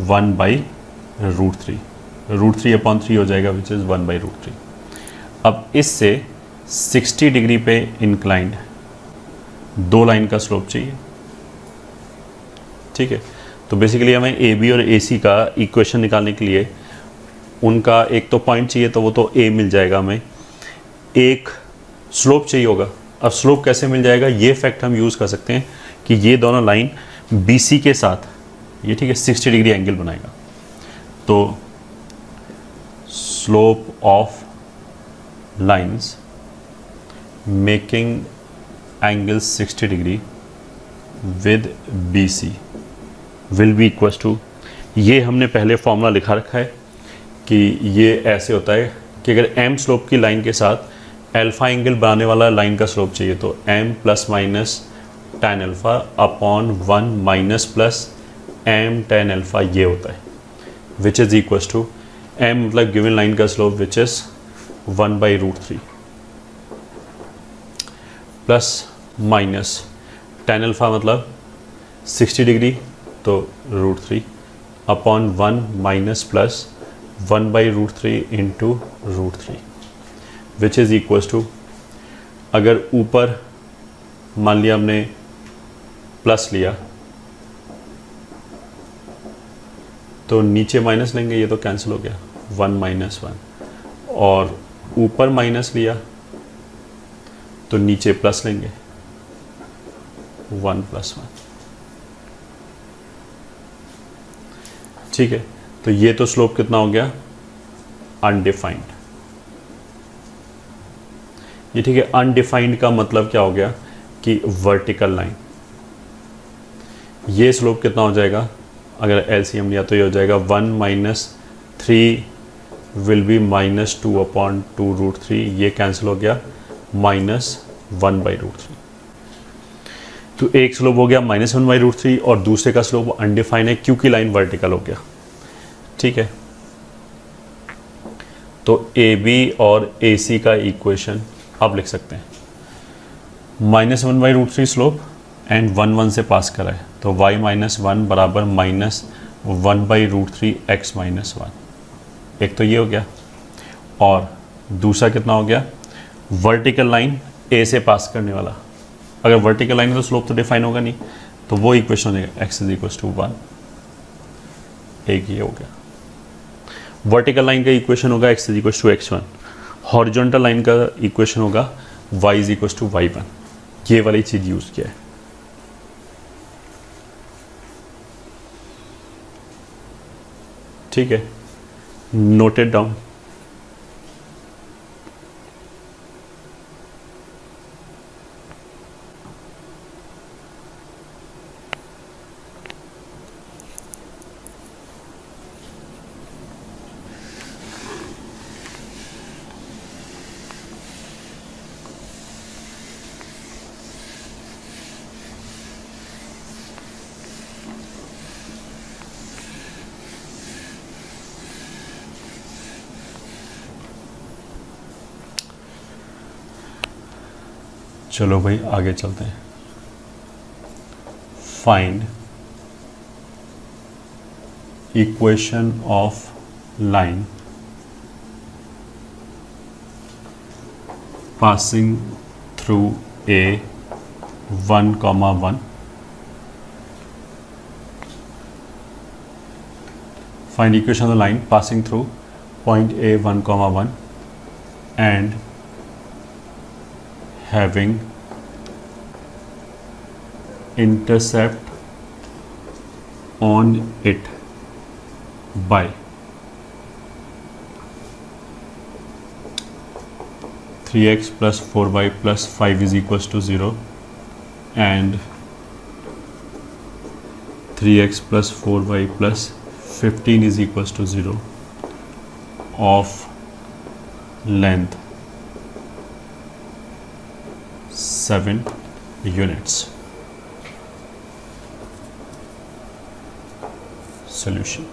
1/√3, √3/3 हो जाएगा विच इज़ 1/√3। अब इससे 60 डिग्री पे इंक्लाइंड 2 लाइन का स्लोप चाहिए। ठीक है, तो बेसिकली हमें ए बी और ए सी का इक्वेशन निकालने के लिए उनका एक तो पॉइंट चाहिए, तो वो तो ए मिल जाएगा हमें, एक स्लोप चाहिए होगा। अब स्लोप कैसे मिल जाएगा, ये फैक्ट हम यूज़ कर सकते हैं कि ये दोनों लाइन बी सी के साथ ये ठीक है 60 डिग्री एंगल बनाएगा। तो slope of lines making angle 60 degree with B C will be equals to, ये हमने पहले फॉर्मूला लिखा रखा है कि ये ऐसे होता है कि अगर एम स्लोप की लाइन के साथ अल्फ़ा एंगल बनाने वाला लाइन का स्लोप चाहिए तो M plus minus tan alpha upon 1 minus plus M tan alpha ये होता है, which is equals to M मतलब गिवन लाइन का slope which is 1/√3 plus minus tan alpha मतलब 60 डिग्री तो √3 upon 1 minus plus 1/√3 into √3 which is equals to, अगर ऊपर मान लिया हमने प्लस लिया तो नीचे माइनस लेंगे, ये तो कैंसिल हो गया 1 माइनस 1, और ऊपर माइनस लिया तो नीचे प्लस लेंगे 1 + 1। ठीक है, तो ये तो स्लोप कितना हो गया, अनडिफाइंड। ये ठीक है, अनडिफाइंड का मतलब क्या हो गया कि वर्टिकल लाइन, ये स्लोप कितना हो जाएगा, अगर एलसीएम लिया तो ये हो जाएगा 1 - 3 विल बी -2/2√3, ये कैंसिल हो गया -1/√3। तो एक स्लोप हो गया -1/√3 और दूसरे का स्लोप अनडिफाइंड है क्योंकि लाइन वर्टिकल हो गया। ठीक है, तो ए बी और ए सी का इक्वेशन आप लिख सकते हैं, -1/√3 स्लोप एंड 1 1 से पास करा है तो y - 1 बराबर -1/√3 x - 1। एक तो ये हो गया, और दूसरा कितना हो गया, वर्टिकल लाइन ए से पास करने वाला, अगर वर्टिकल लाइन है तो स्लोप तो डिफाइन होगा नहीं, तो वो इक्वेशन हो जाएगा x = 1। एक ये हो गया, वर्टिकल लाइन का इक्वेशन होगा x = x1, हॉरिजॉन्टल लाइन का इक्वेशन होगा y = y1। ये वाली चीज यूज किया है। ठीक है, नोटेड डाउन। चलो भाई आगे चलते हैं। Find equation of line passing through A 1,1, find equation of the line passing through point A 1,1 and having intercept on it by 3x plus 4y plus 5 is equals to 0 and 3x plus 4y plus 15 is equals to 0 of length 7 units. Solution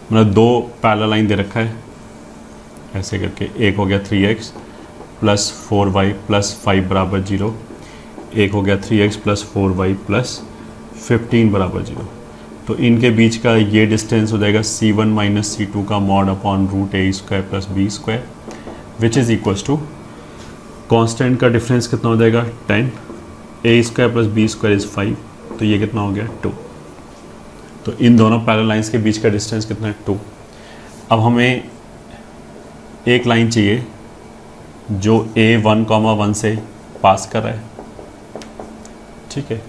मतलब दो पैरेलल लाइन दे रखा है ऐसे करके, एक हो गया 3x प्लस 4y प्लस 5 बराबर 0, एक हो गया 3x प्लस 4y प्लस 15 बराबर 0। तो इनके बीच का ये डिस्टेंस हो जाएगा c1 माइनस c2 का mod upon root a square plus B square which is equals to constant का डिफरेंस कितना हो जाएगा 10, A square plus B square is 5, तो ये कितना हो गया 2। तो इन दोनों पैरेलल लाइंस के बीच का डिस्टेंस कितना है 2। अब हमें एक लाइन चाहिए जो A1, 1 से पास कर रहा है, ठीक है,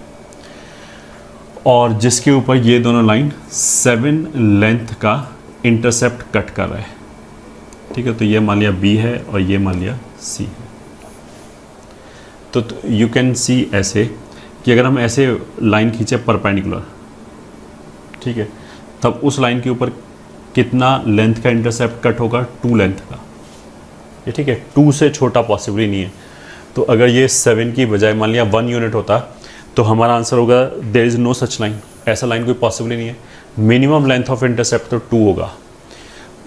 और जिसके ऊपर ये दोनों लाइन 7 लेंथ का इंटरसेप्ट कट कर रहा है, ठीक है। तो ये मान लिया B है और ये मान लिया C है। तो यू कैन सी ऐसे कि अगर हम ऐसे लाइन खींचे परपेंडिकुलर, ठीक है, तब उस लाइन के ऊपर कितना लेंथ का इंटरसेप्ट कट होगा 2 लेंथ का, ये ठीक है, 2 से छोटा पॉसिबली नहीं है। तो अगर ये 7 की बजाय मान लिया 1 यूनिट होता तो हमारा आंसर होगा there is no such line, ऐसा लाइन कोई पॉसिबली नहीं है। मिनिमम लेंथ ऑफ इंटरसेप्ट तो 2 होगा।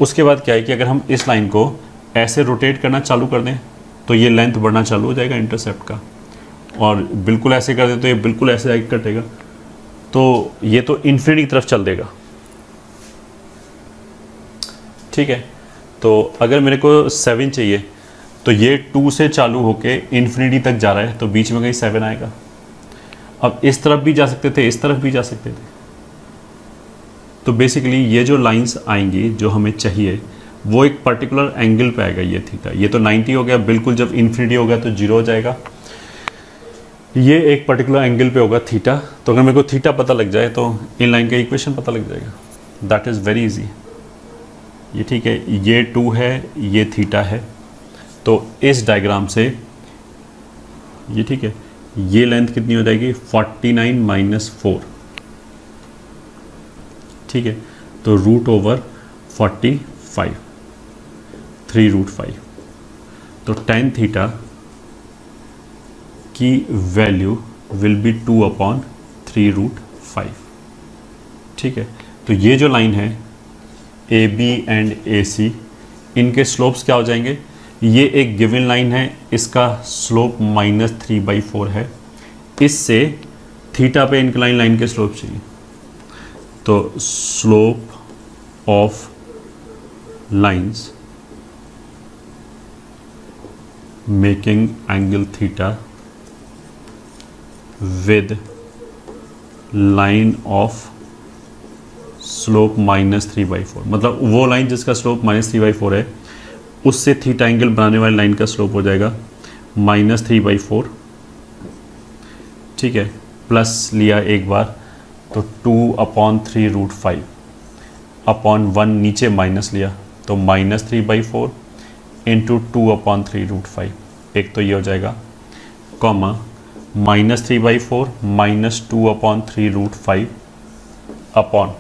उसके बाद क्या है कि अगर हम इस लाइन को ऐसे रोटेट करना चालू कर दें तो ये लेंथ बढ़ना चालू हो जाएगा इंटरसेप्ट का, और बिल्कुल ऐसे कर दें तो ये बिल्कुल ऐसे जाके कटेगा, तो ये तो इन्फिनिटी की तरफ चल देगा, ठीक है। तो अगर मेरे को 7 चाहिए तो ये 2 से चालू होके इन्फिनिटी तक जा रहा है, तो बीच में कहीं 7 आएगा। अब इस तरफ भी जा सकते थे, इस तरफ भी जा सकते थे। तो बेसिकली ये जो लाइंस आएंगी जो हमें चाहिए वो एक पर्टिकुलर एंगल पे आएगा, ये थीटा। ये तो 90 हो गया, बिल्कुल जब इन्फिनिटी हो गया तो 0 हो जाएगा। ये एक पर्टिकुलर एंगल पे होगा थीटा। तो अगर मेरे को थीटा पता लग जाए तो इन लाइन का इक्वेशन पता लग जाएगा। That is very easy. ये ठीक है, ये 2 है, ये थीटा है। तो इस डायग्राम से ये ठीक है, ये लेंथ कितनी हो जाएगी 49 माइनस 4, ठीक है। तो रूट ओवर 45, 3√5। तो tan थीटा की वैल्यू विल बी 2/3√5, ठीक है। तो ये जो लाइन है AB एंड AC, इनके स्लोप्स क्या हो जाएंगे? ये एक गिवन लाइन है, इसका स्लोप -3/4 है। इससे थीटा पे इंक्लाइन लाइन के स्लोप चाहिए। तो slope of lines making angle theta with line of slope -3/4, मतलब वो लाइन जिसका स्लोप -3/4 है उससे थीटा एंगल बनाने वाली लाइन का स्लोप हो जाएगा -3/4, ठीक है। प्लस लिया एक बार तो 2/3√5 अपॉन 1 नीचे माइनस लिया तो -3/4 इंटू 2/3√5, एक तो ये हो जाएगा, कॉमा -3/4 माइनस 2/3√5 अपॉन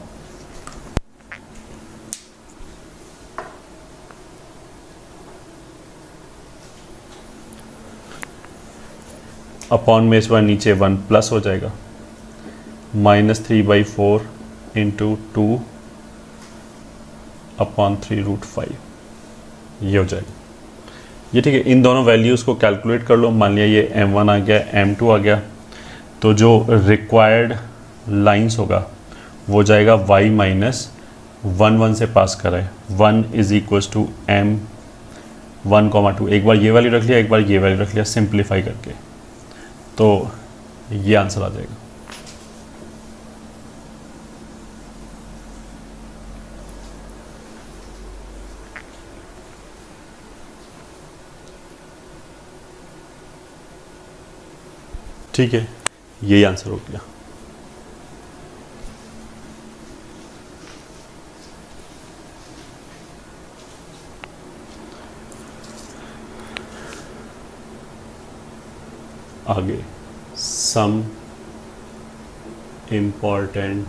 अपॉन में इस बार नीचे 1 प्लस हो जाएगा, -3/4 इंटू 2/3√5, ये हो जाएगा। ये ठीक है, इन दोनों वैल्यूज़ को कैलकुलेट कर लो। मान लिया ये M1 आ गया, M2 आ गया, तो जो रिक्वायर्ड लाइंस होगा वो जाएगा y -1 1 से पास कर रहा है, 1 = M1, 2। एक बार ये वैल्यू रख लिया, एक बार ये वैल्यू रख लिया, सिंप्लीफाई करके, तो ये आंसर आ जाएगा। ठीक है, यही आंसर हो गया। आगे some important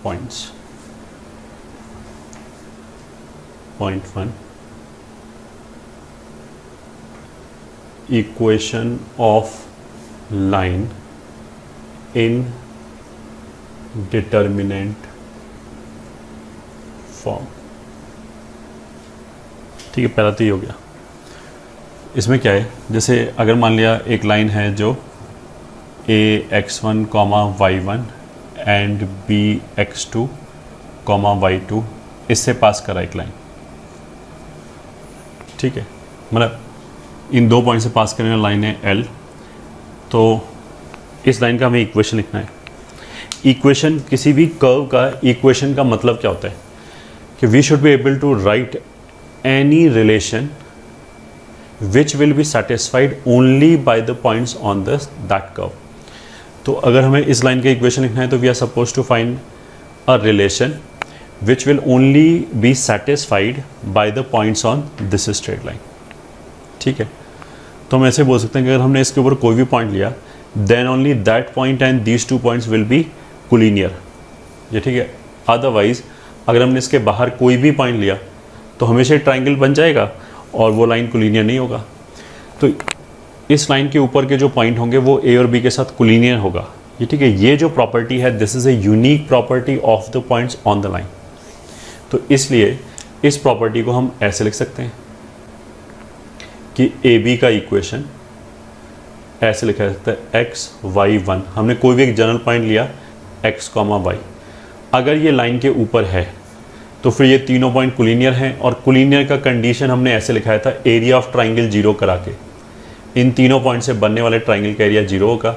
points. Point 1, equation of line in determinant form. ठीक है, पहला तो ये हो गया। इसमें क्या है, जैसे अगर मान लिया एक लाइन है जो AX1, Y1 and BX2, Y2 इससे पास करा एक लाइन, ठीक है, मतलब इन 2 पॉइंट से पास करने वाली लाइन है एल। तो इस लाइन का हमें इक्वेशन लिखना है। इक्वेशन, किसी भी कर्व का इक्वेशन का मतलब क्या होता है कि we should be able to write any relation which will be satisfied only by the points on the that curve. तो अगर हमें इस लाइन का इक्वेशन लिखना है तो we are suppose to find a relation which will only be satisfied by the points on this straight line, ठीक है। तो हम ऐसे बोल सकते हैं कि अगर हमने इसके ऊपर कोई भी पॉइंट लिया then only that point and these 2 points will be collinear, ये ठीक है। अदरवाइज अगर हमने इसके बाहर कोई भी पॉइंट लिया तो हमेशा ट्राइंगल बन जाएगा और वो लाइन कोलिनियर नहीं होगा। तो इस लाइन के ऊपर के जो पॉइंट होंगे वो ए और बी के साथ कोलिनियर होगा, ये ठीक है। ये जो प्रॉपर्टी है this is a unique property of the points on the line. तो इसलिए इस प्रॉपर्टी को हम ऐसे लिख सकते हैं कि ए बी का इक्वेशन ऐसे लिखा जा सकता है एक्स वाई 1, हमने कोई भी एक जनरल पॉइंट लिया एक्स कॉमा वाई, अगर ये लाइन के ऊपर है तो फिर ये तीनों पॉइंट कोलिनियर हैं। और कोलिनियर का कंडीशन हमने ऐसे लिखाया था एरिया ऑफ ट्राइंगल 0 करा के, इन तीनों पॉइंट से बनने वाले ट्राइंगल का एरिया 0 होगा।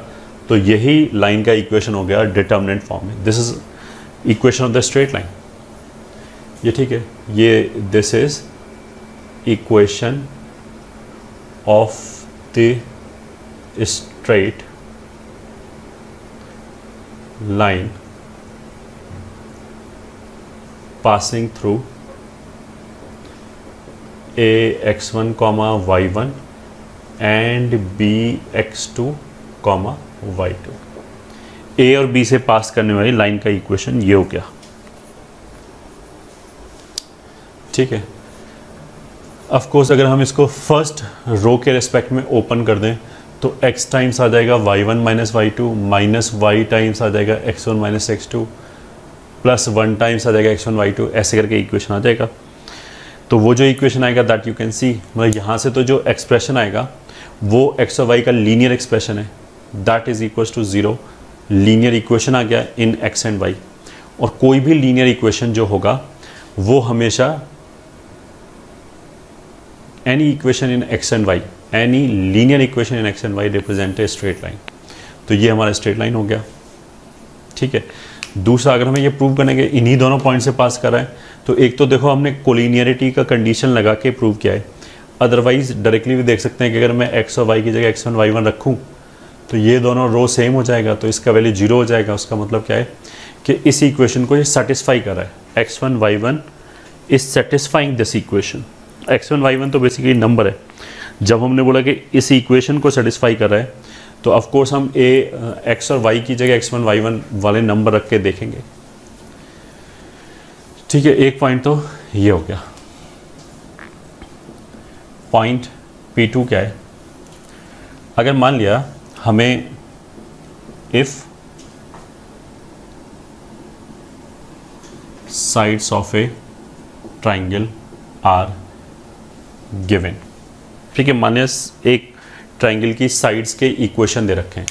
तो यही लाइन का इक्वेशन हो गया डिटर्मिनेंट फॉर्म में। This is equation of the straight line, ये ठीक है। ये this is equation of the straight line passing through a x1 comma y1 and b x2 comma y2। a और b से पास करने वाली लाइन का इक्वेशन ये हो गया, ठीक है। ऑफ कोर्स अगर हम इसको फर्स्ट रो के रेस्पेक्ट में ओपन कर दें तो x टाइम्स आ जाएगा y1 minus y2 minus y times आ जाएगा x1 minus x2 plus 1 times आ जाएगा x1 y2, ऐसे करके इक्वेशन आ जाएगा। तो वो जो इक्वेशन आएगा दैट यू कैन सी, मतलब यहाँ से तो जो एक्सप्रेशन आएगा वो x और y का लीनियर एक्सप्रेशन है, that is equal to 0। Linear equation आ गया इन x एंड y। और कोई भी लीनियर इक्वेशन जो होगा वो हमेशा any equation in x and y, any linear equation in x and y represent a straight line. तो ये हमारा स्ट्रेट लाइन हो गया, ठीक है। दूसरा, अगर हमें ये प्रूव करने के इन्हीं दोनों पॉइंट से पास करा है तो एक तो देखो हमने कोलिनियरिटी का कंडीशन लगा के प्रूव किया है, अदरवाइज डायरेक्टली भी देख सकते हैं कि अगर मैं x और y की जगह x1 y1 रखूं तो ये दोनों रो सेम हो जाएगा, तो इसका वैल्यू 0 हो जाएगा। उसका मतलब क्या है कि इस इक्वेशन को ये सेटिस्फाई कर रहा है, x1 y1 is satisfying this equation. x1 y1 तो बेसिकली नंबर है। जब हमने बोला कि इस इक्वेशन को सेटिस्फाई कर रहा है तो ऑफ कोर्स हम x और y की जगह x1 y1 वाले नंबर रख के देखेंगे, ठीक है। एक पॉइंट तो ये हो गया। पॉइंट P2 क्या है, अगर मान लिया हमें if sides of a triangle are given, ठीक है। मान लिया एक ट्राइंगल की साइड्स के इक्वेशन दे रखे हैं।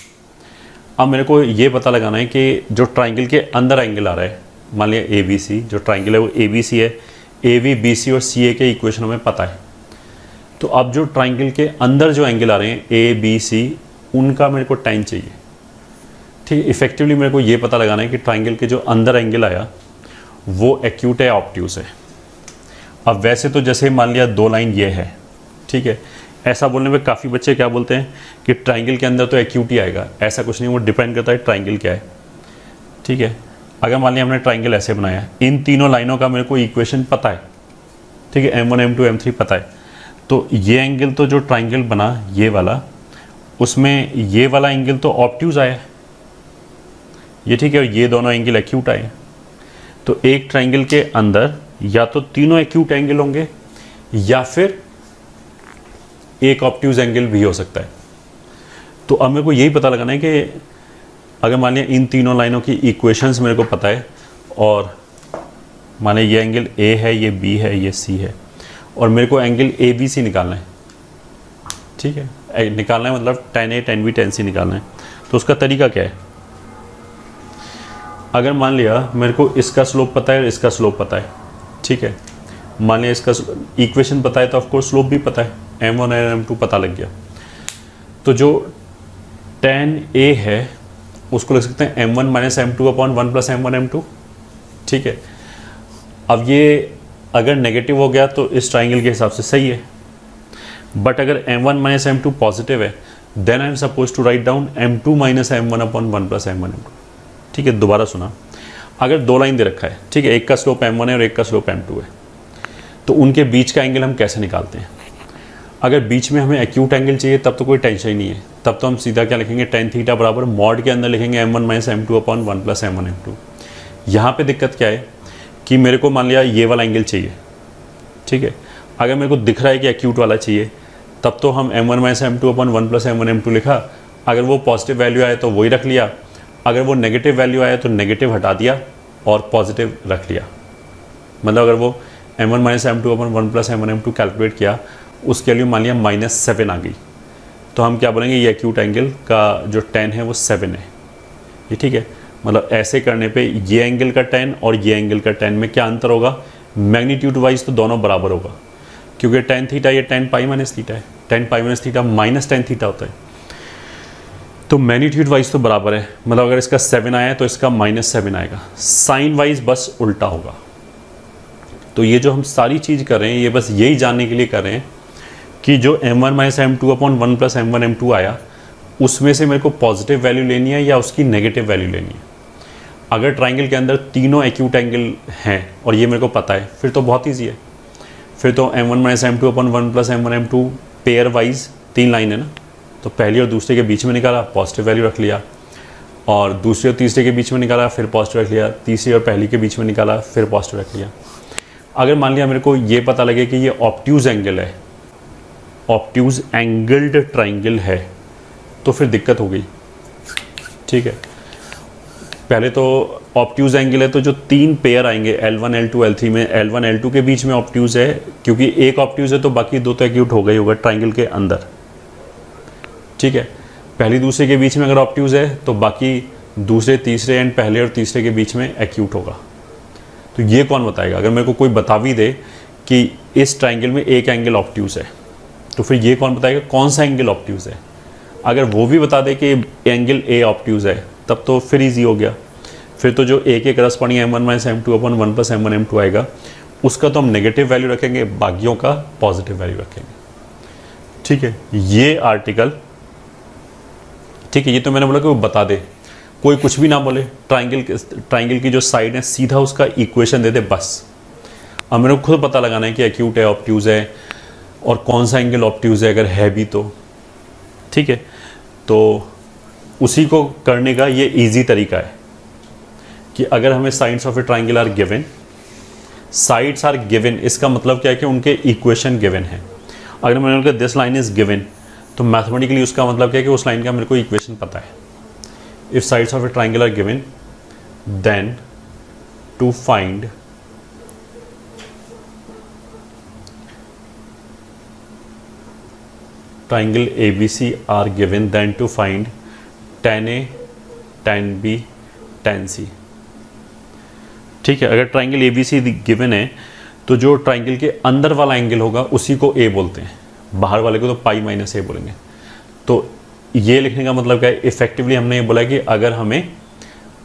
अब मेरे को ये पता लगाना है कि जो ट्राइंगल के अंदर एंगल आ रहा है, मान लिया ए बी सी, जो ट्राइंगल है वो ए बी सी है, ए बी बी सी और सी ए के इक्वेशन हमें पता है। तो अब जो ट्राइंगल के अंदर जो एंगल आ रहे हैं ए बी सी, उनका मेरे को टाइम चाहिए, ठीक है। इफेक्टिवली मेरे को ये पता लगाना है कि ट्राइंगल के जो अंदर एंगल आया वो एक्यूट है ऑब्ट्यूज है। अब वैसे तो जैसे मान लिया 2 लाइन ये है, ठीक है। ऐसा बोलने पे काफ़ी बच्चे क्या बोलते हैं कि ट्राइंगल के अंदर तो एक्यूट ही आएगा, ऐसा कुछ नहीं, वो डिपेंड करता है ट्राइंगल क्या है, ठीक है। अगर मान लिया हमने ट्राइंगल ऐसे बनाया, इन तीनों लाइनों का मेरे को इक्वेशन पता है, ठीक है, m1 m2 m3 पता है। तो ये एंगल तो जो ट्राइंगल बना ये वाला, उसमें ये वाला एंगल तो ऑब्ट्यूज आया, ये ठीक है, और ये दोनों एंगल एक्यूट आए। तो एक ट्राइंगल के अंदर या तो तीनों एक्यूट एंगल होंगे या फिर एक ऑब्ट्यूज एंगल भी हो सकता है। तो अब मेरे को यही पता लगाना है कि अगर मान लिया इन तीनों लाइनों की इक्वेशंस मेरे को पता है और मान लिया ये एंगल ए है, ये बी है, ये सी है, और मेरे को एंगल ए बी सी निकालना है, ठीक है। निकालना है मतलब tan A tan B tan C निकालना है। तो उसका तरीका क्या है, अगर मान लिया मेरे को इसका स्लोप पता है और इसका स्लोप पता है, ठीक है, मान लिया इसका इक्वेशन पता है तो ऑफकोर्स स्लोप भी पता है, m1 और m2 पता लग गया। तो जो tan a है उसको लिख सकते हैं m1 minus m2 upon 1 plus m1 m2। ठीक है, अब ये अगर नेगेटिव हो गया तो इस ट्राइंगल के हिसाब से सही है, बट अगर m1 माइनस m2 पॉजिटिव है then I am suppose to write down m2 minus m1 upon 1 plus m1 m2। ठीक है, दोबारा सुना, अगर दो लाइन दे रखा है, ठीक है, एक का स्लोप m1 है और एक का स्लोप m2 है, तो उनके बीच का एंगल हम कैसे निकालते हैं? अगर बीच में हमें एक्यूट एंगल चाहिए तब तो कोई टेंशन ही नहीं है, तब तो हम सीधा क्या लिखेंगे, tan थीटा बराबर मॉड के अंदर लिखेंगे m1 minus m2 upon 1 plus m1 m2। यहाँ पे दिक्कत क्या है कि मेरे को मान लिया ये वाला एंगल चाहिए, ठीक है, अगर मेरे को दिख रहा है कि एक्यूट वाला चाहिए तब तो हम m1 minus m2 upon 1 plus m1 m2 लिखा, अगर वो पॉजिटिव वैल्यू आए तो वही रख लिया, अगर वो नेगेटिव वैल्यू आया तो नेगेटिव हटा दिया और पॉजिटिव रख लिया। मतलब अगर वो m1 minus m2 upon 1 plus m1 m2 calculate किया, उसकी वैल्यू मान लिया -7 आ गई, तो हम क्या बोलेंगे, ये एक्यूट एंगल का जो tan है वो 7 है। ये ठीक है, मतलब ऐसे करने पे ये एंगल का tan और ये एंगल का tan में क्या अंतर होगा, मैग्नीट्यूड वाइज तो दोनों बराबर होगा, क्योंकि tan थीटा ये tan पाई माइनस थीटा है, tan pi minus theta minus tan theta होता है, तो मैग्नीट्यूड वाइज तो बराबर है। मतलब अगर इसका 7 आया तो इसका -7 आएगा, साइन वाइज बस उल्टा होगा। तो ये जो हम सारी चीज़ कर रहे हैं ये बस यही जानने के लिए कर रहे हैं कि जो m1 minus m2 upon 1 plus m1 m2 आया उसमें से मेरे को पॉजिटिव वैल्यू लेनी है या उसकी नेगेटिव वैल्यू लेनी है। अगर ट्राइंगल के अंदर तीनों एक्यूट एंगल हैं और ये मेरे को पता है फिर तो बहुत ईजी है, फिर तो m1 minus m2 upon 1 plus m1 m2 pair wise 3 line है ना, तो पहली और दूसरे के बीच में निकाला, पॉजिटिव वैल्यू रख लिया, और दूसरे और तीसरे के बीच में निकाला, फिर पॉजिटिव रख लिया, तीसरी और पहली के बीच में निकाला, फिर पॉजिटिव रख लिया। अगर मान लिया मेरे को ये पता लगे कि ये ऑब्ट्यूज एंगल है, ऑब्ट्यूज एंगल्ड ट्राइंगल है, तो फिर दिक्कत हो गई। ठीक है, पहले तो ऑब्ट्यूज एंगल है तो जो 3 पेयर आएंगे L1 L2 L3 में, L1 L2 के बीच में ऑब्ट्यूज है, क्योंकि एक ऑब्ट्यूज है तो बाकी 2 तो एक्यूट हो गई होगा ट्राइंगल के अंदर। ठीक है, पहली दूसरे के बीच में अगर ऑब्ट्यूज है तो बाकी दूसरे तीसरे एंड पहले और तीसरे के बीच में एक्यूट होगा। तो ये कौन बताएगा? अगर मेरे को कोई बता भी दे कि इस ट्राइंगल में एक एंगल ऑब्ट्यूज है तो फिर ये कौन बताएगा कौन सा एंगल ऑब्ट्यूज है? अगर वो भी बता दे कि एंगल ए ऑब्ट्यूज है तब तो फिर ईजी हो गया, फिर तो जो ए के corresponding m1 minus m2 upon 1 plus m1 m2 आएगा उसका तो हम नेगेटिव वैल्यू रखेंगे, बाकियों का पॉजिटिव वैल्यू रखेंगे। ठीक है, ये आर्टिकल, ठीक है, ये तो मैंने बोला कि वो बता दे, कोई कुछ भी ना बोले, ट्राइंगल की जो साइड है सीधा उसका इक्वेशन दे दे बस। अब मेरे को खुद पता लगाना है कि एक्यूट है, ऑब्ट्यूज है और कौन सा एंगल ऑब्ट्यूज है अगर है भी तो। ठीक है, तो उसी को करने का ये इजी तरीका है कि अगर हमें sides of a triangle are given, sides are given, इसका मतलब क्या है कि उनके इक्वेशन गिवन है। अगर मैंने बोला दिस लाइन इज गिवन तो मैथमेटिकली उसका मतलब क्या है कि उस लाइन का मेरे को इक्वेशन पता है। If sides of a triangle are given then to find triangle ABC are given then to find tan A, tan B, tan C। ठीक है, अगर ट्राइंगल ABC गिवन है तो जो ट्राइंगल के अंदर वाला एंगल होगा उसी को A बोलते हैं, बाहर वाले को तो पाई माइनस A बोलेंगे। तो ये लिखने का मतलब क्या है, इफेक्टिवली हमने ये बोला कि अगर हमें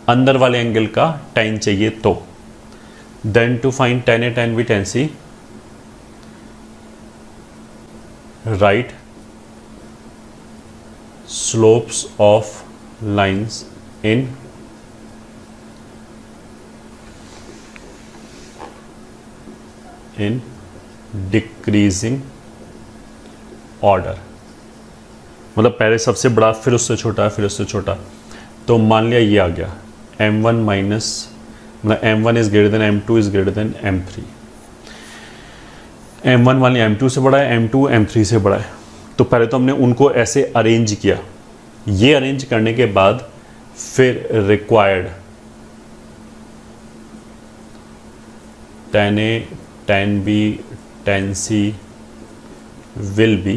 अंदर वाले एंगल का tan चाहिए तो then to find tan A, tan B, tan C right slopes of lines in decreasing order। मतलब पहले सबसे बड़ा फिर उससे छोटा फिर उससे छोटा। तो मान लिया ये आ गया m1 माइनस, मतलब m1 is greater than m2 is greater than m3, m1 मान लिया m2 से बड़ा है, m2 m3 से बड़ा है। तो पहले तो हमने उनको ऐसे अरेंज किया, ये अरेंज करने के बाद फिर required tan A, tan B, tan C will be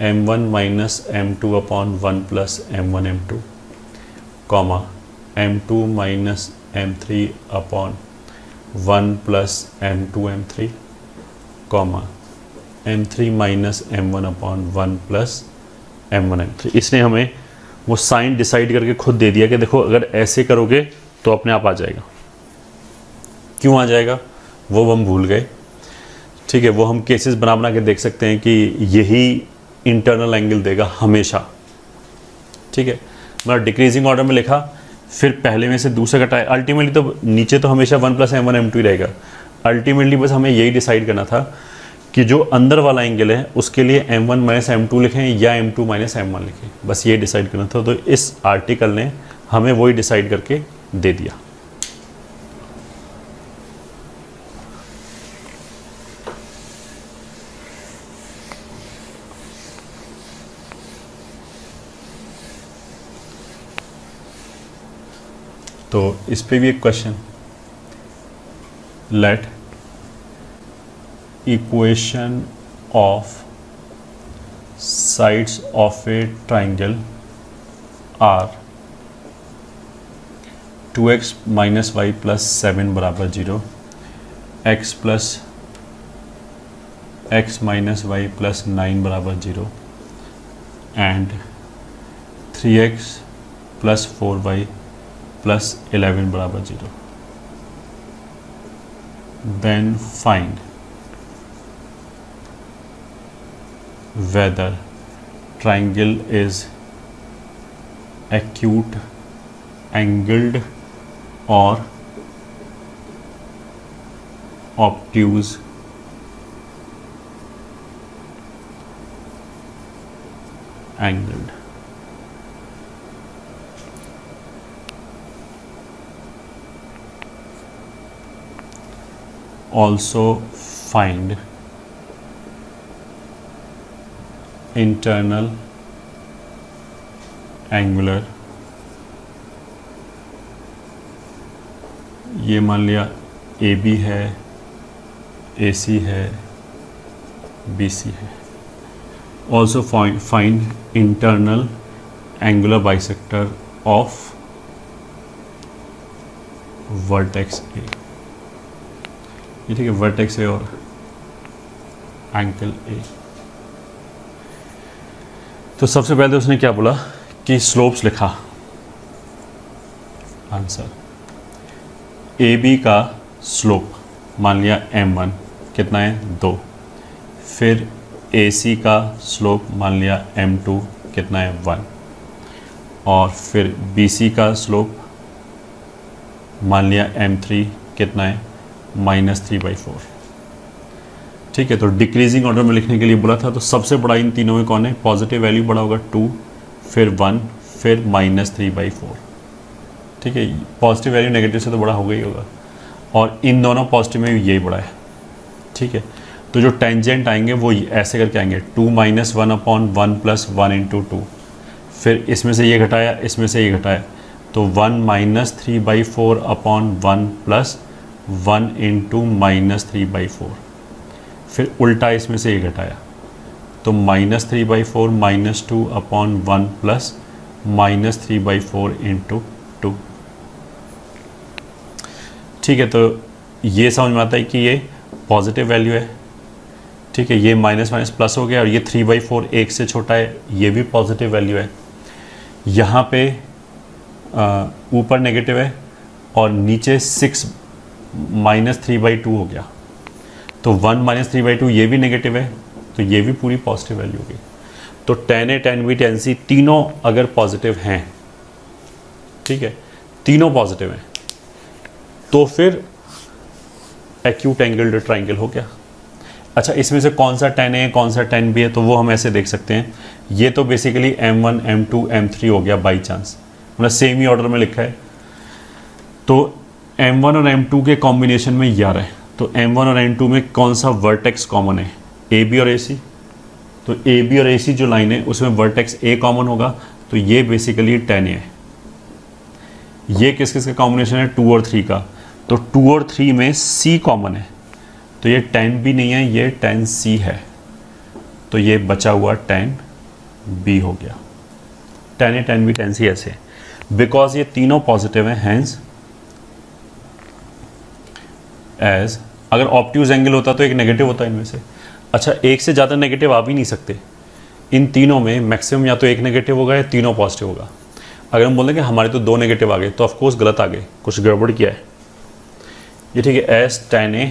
m1 minus m2 upon 1 plus m1 m2 comma m2 minus m3 upon 1 plus m2 m3 comma m3 minus m1 upon 1 plus m1 m3। इसने हमें वो साइन डिसाइड करके खुद दे दिया कि देखो अगर ऐसे करोगे तो अपने आप आ जाएगा। क्यों आ जाएगा वो हम भूल गए, ठीक है। वो हम केसेस बना बना के देख सकते हैं कि यही इंटरनल एंगल देगा हमेशा, ठीक है। मतलब डिक्रीजिंग ऑर्डर में लिखा, फिर पहले में से दूसरा घटाया, अल्टीमेटली तो नीचे तो हमेशा 1 प्लस m1 m2 ही रहेगा। अल्टीमेटली बस हमें यही डिसाइड करना था कि जो अंदर वाला एंगल है उसके लिए m1 माइनस m2 लिखें या m2 माइनस m1 लिखें, बस ये डिसाइड करना था। तो इस आर्टिकल ने हमें वही डिसाइड करके दे दिया। तो इस पे भी एक question, let equation of sides of a triangle are 2x minus y plus 7 बराबर 0, x plus x minus y plus 9 बराबर 0 and 3x plus 4y plus 11 बराबर 0। Then find whether triangle is acute angled or obtuse angled। Also find internal angular, ये मान लिया AB है, AC है, BC है। Also find internal angular bisector of vertex A, ये ठीक है, वर्टेक्स ए और एंगल ए। तो सबसे पहले उसने क्या बोला कि स्लोप्स लिखा, आंसर ए बी का स्लोप मान लिया m1 कितना है 2, फिर ए सी का स्लोप मान लिया m2 कितना है 1, और फिर बी सी का स्लोप मान लिया m3 कितना है -3/4, ठीक है। तो डिक्रीजिंग ऑर्डर में लिखने के लिए बोला था, तो सबसे बड़ा इन तीनों में कौन है, पॉजिटिव वैल्यू बड़ा होगा 2, फिर 1, फिर -3/4, ठीक है। पॉजिटिव वैल्यू नेगेटिव से तो बड़ा होगा ही होगा, और इन दोनों पॉजिटिव में भी यही बड़ा है, ठीक है। तो जो टेंजेंट आएंगे वो ऐसे करके आएंगे 2 - 1/1 + 1 × 2, फिर इसमें से ये घटाया, इसमें से ये घटाया, तो 1 -3/4/1 + 1 × -3/4, फिर उल्टा इसमें से ये घटाया, तो -3/4 - 2/1 + -3/4 × 2, ठीक है। तो ये समझ में आता है कि ये पॉजिटिव वैल्यू है, ठीक है। ये माइनस माइनस प्लस हो गया, और ये 3/4 1 से छोटा है, ये भी पॉजिटिव वैल्यू है। यहाँ पे ऊपर नेगेटिव है और नीचे 6 -3/2 हो गया, तो 1 - 3/2 ये भी नेगेटिव है, तो ये भी पूरी पॉजिटिव वैल्यू होगी। तो tan A tan B tan C तीनों अगर पॉजिटिव हैं, ठीक है, तीनों पॉजिटिव हैं, तो फिर एक्यूट एंगल्ड ट्राइंगल हो गया। अच्छा, इसमें से कौन सा tan A कौन सा tan B है, तो वो हम ऐसे देख सकते हैं। ये तो बेसिकली m1 m2 m3 हो गया बाई चांस, मतलब सेम ही ऑर्डर में लिखा है। तो m1 और m2 के कॉम्बिनेशन में 11 है, तो m1 और m2 में कौन सा वर्टेक्स कॉमन है, AB और AC। तो AB और AC जो लाइन है उसमें वर्टेक्स A कॉमन होगा, तो ये बेसिकली tan A है। ये किस किस का कॉम्बिनेशन है, 2 और 3 का, तो 2 और 3 में C कॉमन है, तो ये tan B नहीं है, ये tan C है, तो ये बचा हुआ tan B हो गया। tan A tan B tan C ऐसे, बिकॉज ये तीनों पॉजिटिव हैं, हैंस एज, अगर ऑब्ट्यूज एंगल होता तो एक नेगेटिव होता इनमें से। अच्छा, एक से ज़्यादा नेगेटिव आ भी नहीं सकते, इन तीनों में मैक्सिमम या तो एक नेगेटिव होगा या तीनों पॉजिटिव होगा। अगर हम बोलें कि हमारे तो 2 नेगेटिव आ गए तो ऑफकोर्स गलत आ गए, कुछ गड़बड़ किया है ये, ठीक है। As tan A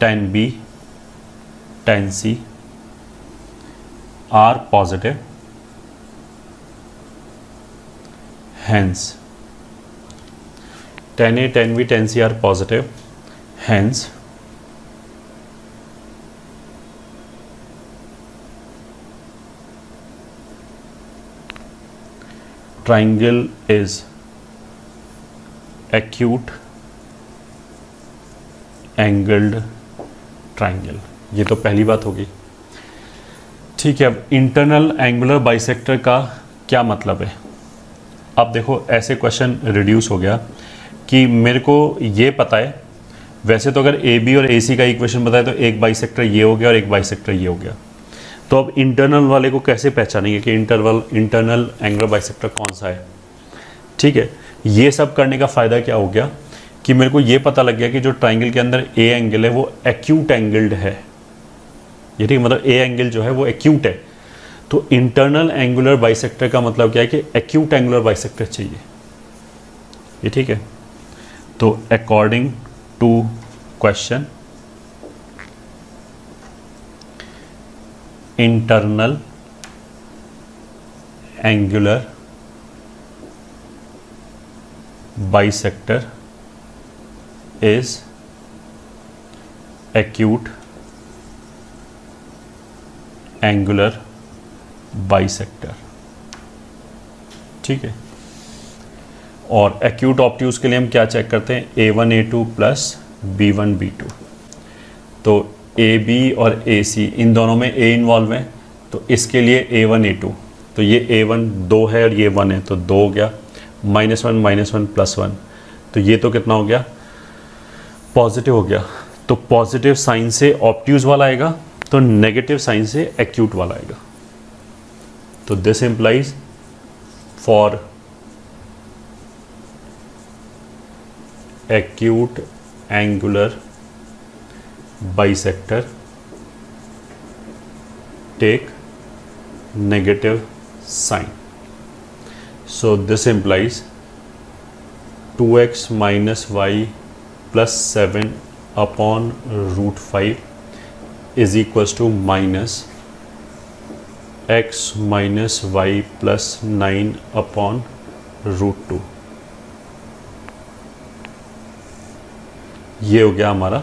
tan B tan C are positive, hence tan A tan B tan C are positive, hence triangle is acute angled triangle। ये तो पहली बात होगी, ठीक है। अब इंटरनल एंगुलर बाइसेक्टर का क्या मतलब है? अब देखो ऐसे क्वेश्चन रिड्यूस हो गया कि मेरे को ये पता है, वैसे तो अगर ए बी और ए सी का इक्वेशन बताए तो एक बाइसेक्टर ये हो गया और एक बाइसेक्टर ये हो गया। तो अब इंटरनल वाले को कैसे पहचानेंगे कि इंटरनल एंगुलर बाइसेक्टर कौन सा है? ठीक है, ये सब करने का फ़ायदा क्या हो गया कि मेरे को ये पता लग गया कि जो ट्राइंगल के अंदर ए एंगल है वो एक्यूट एंगल्ड है। ये ठीक, मतलब ए एंगल जो है वो एक्यूट है। तो इंटरनल एंगुलर बाइसेक्टर का मतलब क्या है कि एक्यूट एंगुलर बाइसेक्टर चाहिए। ये ठीक है। तो according to question, internal angular bisector is acute angular bisector. ठीक है। और एक्यूट ऑब्ट्यूज के लिए हम क्या चेक करते हैं? A1 A2 plus B1 B2। तो AB और AC इन दोनों में A इन्वॉल्व है, तो इसके लिए A1 A2, तो ये A1 2 है और ये 1 है, तो 2 हो गया, -1 +1, तो ये तो कितना हो गया? पॉजिटिव हो गया। तो पॉजिटिव साइन से ऑब्ट्यूज वाला आएगा, तो नेगेटिव साइन से एक्यूट वाला आएगा। तो this implies for acute angular bisector take negative sign. So this implies 2x minus y plus 7 upon √5 is equals to minus x minus y plus 9 upon √2। ये हो गया हमारा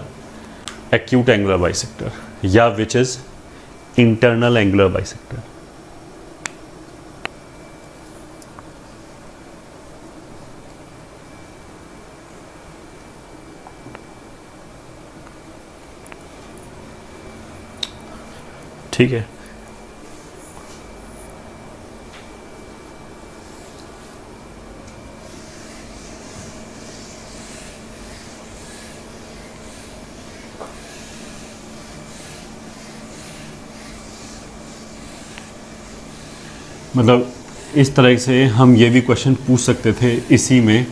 एक्यूट एंगुलर बाइसेक्टर, या which is internal angular bisector. ठीक है। मतलब इस तरह से हम ये भी क्वेश्चन पूछ सकते थे इसी में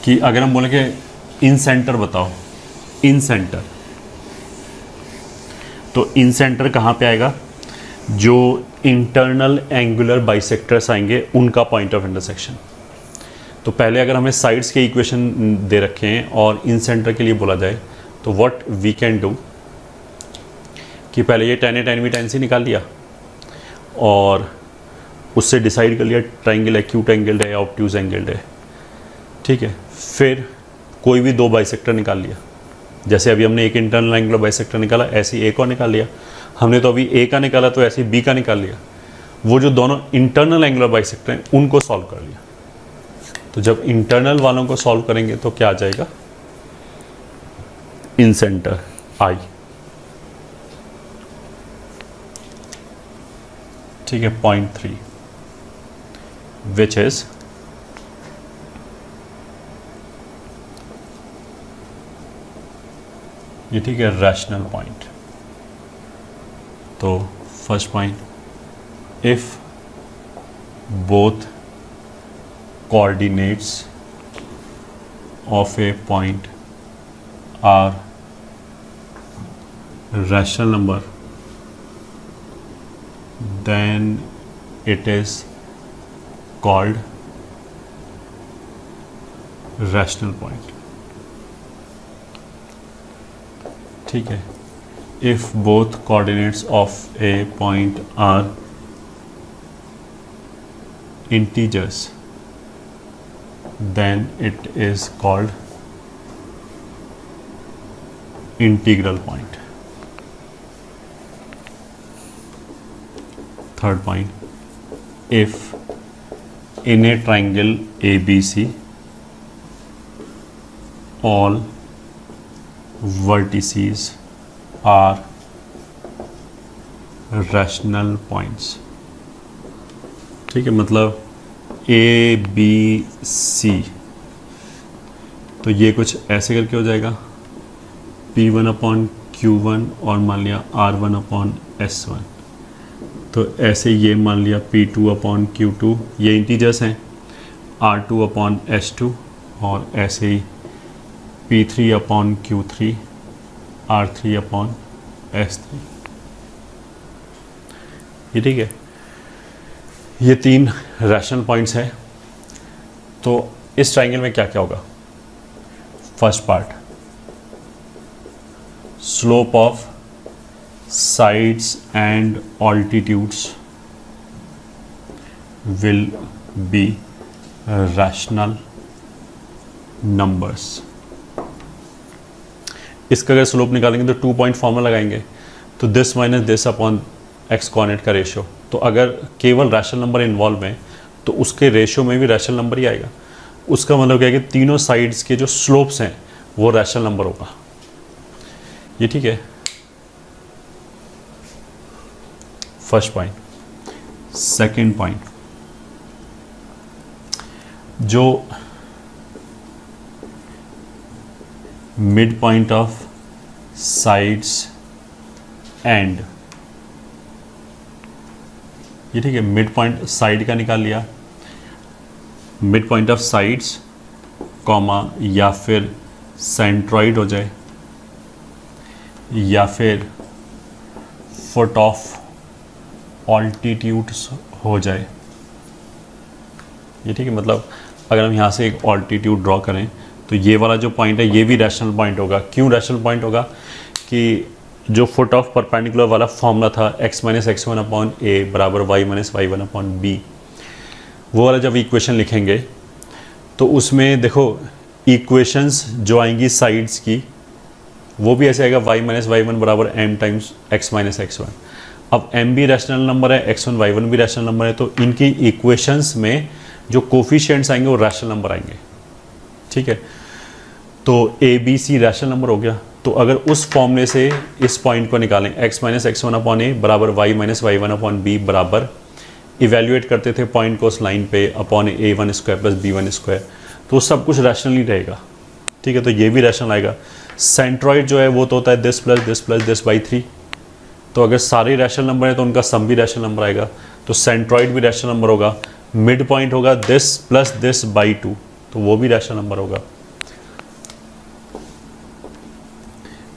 कि अगर हम बोले कि इन सेंटर बताओ, इन सेंटर, तो इन सेंटर कहाँ पे आएगा? जो इंटरनल एंगुलर बाइसेक्टर्स आएंगे उनका पॉइंट ऑफ इंटरसेक्शन। तो पहले अगर हमें साइड्स के इक्वेशन दे रखे हैं और इन सेंटर के लिए बोला जाए तो व्हाट वी कैन डू कि पहले ये tan A tan B tan C निकाल लिया और उससे डिसाइड कर लिया ट्राइंगल एक्यूट एंगल्ड है या ऑब्ट्यूज एंगल्ड है। ठीक है। फिर कोई भी 2 बाइसेक्टर निकाल लिया, जैसे अभी हमने एक इंटरनल एंगुलर बाइसेक्टर निकाला, ऐसे एक और निकाल लिया। हमने तो अभी ए का निकाला तो ऐसे बी का निकाल लिया। वो जो दोनों इंटरनल एंगुलर बाइसेक्टर हैं उनको सॉल्व कर लिया। तो जब इंटरनल वालों को सॉल्व करेंगे तो क्या आ जाएगा? इन सेंटर आई। ठीक है। 0.3 which is ये ठीक है रैशनल पॉइंट। तो first point, if both coordinates of A point are rational number, then it is called rational point. ठीक है, if both coordinates of a point are integers, then it is called integral point. Third point, if in a triangle ABC all vertices are rational points. ठीक है, मतलब ABC, तो ये कुछ ऐसे करके हो जाएगा P1 अपॉन Q1 और मान लिया R1 अपॉन S1, तो ऐसे ये मान लिया P2 अपॉन Q2, ये इंटीजर्स हैं, R2 अपॉन S2, और ऐसे ही P3 upon Q3, R3 upon S3। ये ठीक है, ये 3 रैशनल पॉइंट्स हैं। तो इस ट्राइंगल में क्या क्या होगा? First part, slope of sides and altitudes will be rational numbers. इसका अगर स्लोप निकालेंगे तो 2 पॉइंट फॉर्मूला लगाएंगे, तो this minus this upon x coordinate का रेशियो। तो अगर केवल रैशनल नंबर इन्वॉल्व हैं तो उसके रेशियो में भी रैशनल नंबर ही आएगा। उसका मतलब क्या है कि तीनों साइड्स के जो स्लोप्स हैं वो रैशनल नंबर होगा। ये ठीक है, फर्स्ट पॉइंट। सेकंड पॉइंट, जो mid point of sides and, ये ठीक है, मिड पॉइंट साइड का निकाल लिया, mid point of sides comma या फिर सेंट्रॉइड हो जाए या फिर फुट ऑफ ऑल्टीट्यूड्स हो जाए। ये ठीक है, मतलब अगर हम यहाँ से एक ऑल्टीट्यूड ड्रॉ करें तो ये वाला जो पॉइंट है ये भी रैशनल पॉइंट होगा। क्यों रैशनल पॉइंट होगा? कि जो फुट ऑफ परपेंडिकुलर वाला फॉर्मूला था x minus x1 upon a बराबर y minus y1 upon B, वो वाला जब इक्वेशन लिखेंगे तो उसमें देखो इक्वेशंस जो आएंगी साइड्स की वो भी ऐसे आएगा y माइनस y1 बराबर m times x minus x1। अब m भी रैशनल नंबर है, x1 y1 भी रैशनल नंबर है, तो इनकी इक्वेशंस में जो कोफिशिएंट्स आएंगे वो रैशनल नंबर आएंगे। ठीक है, तो A B C rational number हो गया। तो अगर उस फॉर्मूले से इस पॉइंट को निकालें x minus x1 upon a बराबर y minus y1 upon b बराबर, इवेल्युएट करते थे पॉइंट को उस लाइन पे upon a1 square plus b1 square, तो सब कुछ रैशनल ही रहेगा। ठीक है, तो ये भी रैशनल आएगा। सेंट्रॉइड जो है वो तो होता है दिस प्लस दिस बाई 3, तो अगर सारे रैशनल नंबर है तो उनका सम भी रैशनल नंबर आएगा, तो सेंट्रॉइड भी रैशनल नंबर होगा। मिड पॉइंट होगा दिस प्लस दिस बाई 2, तो वो भी रैशनल नंबर होगा।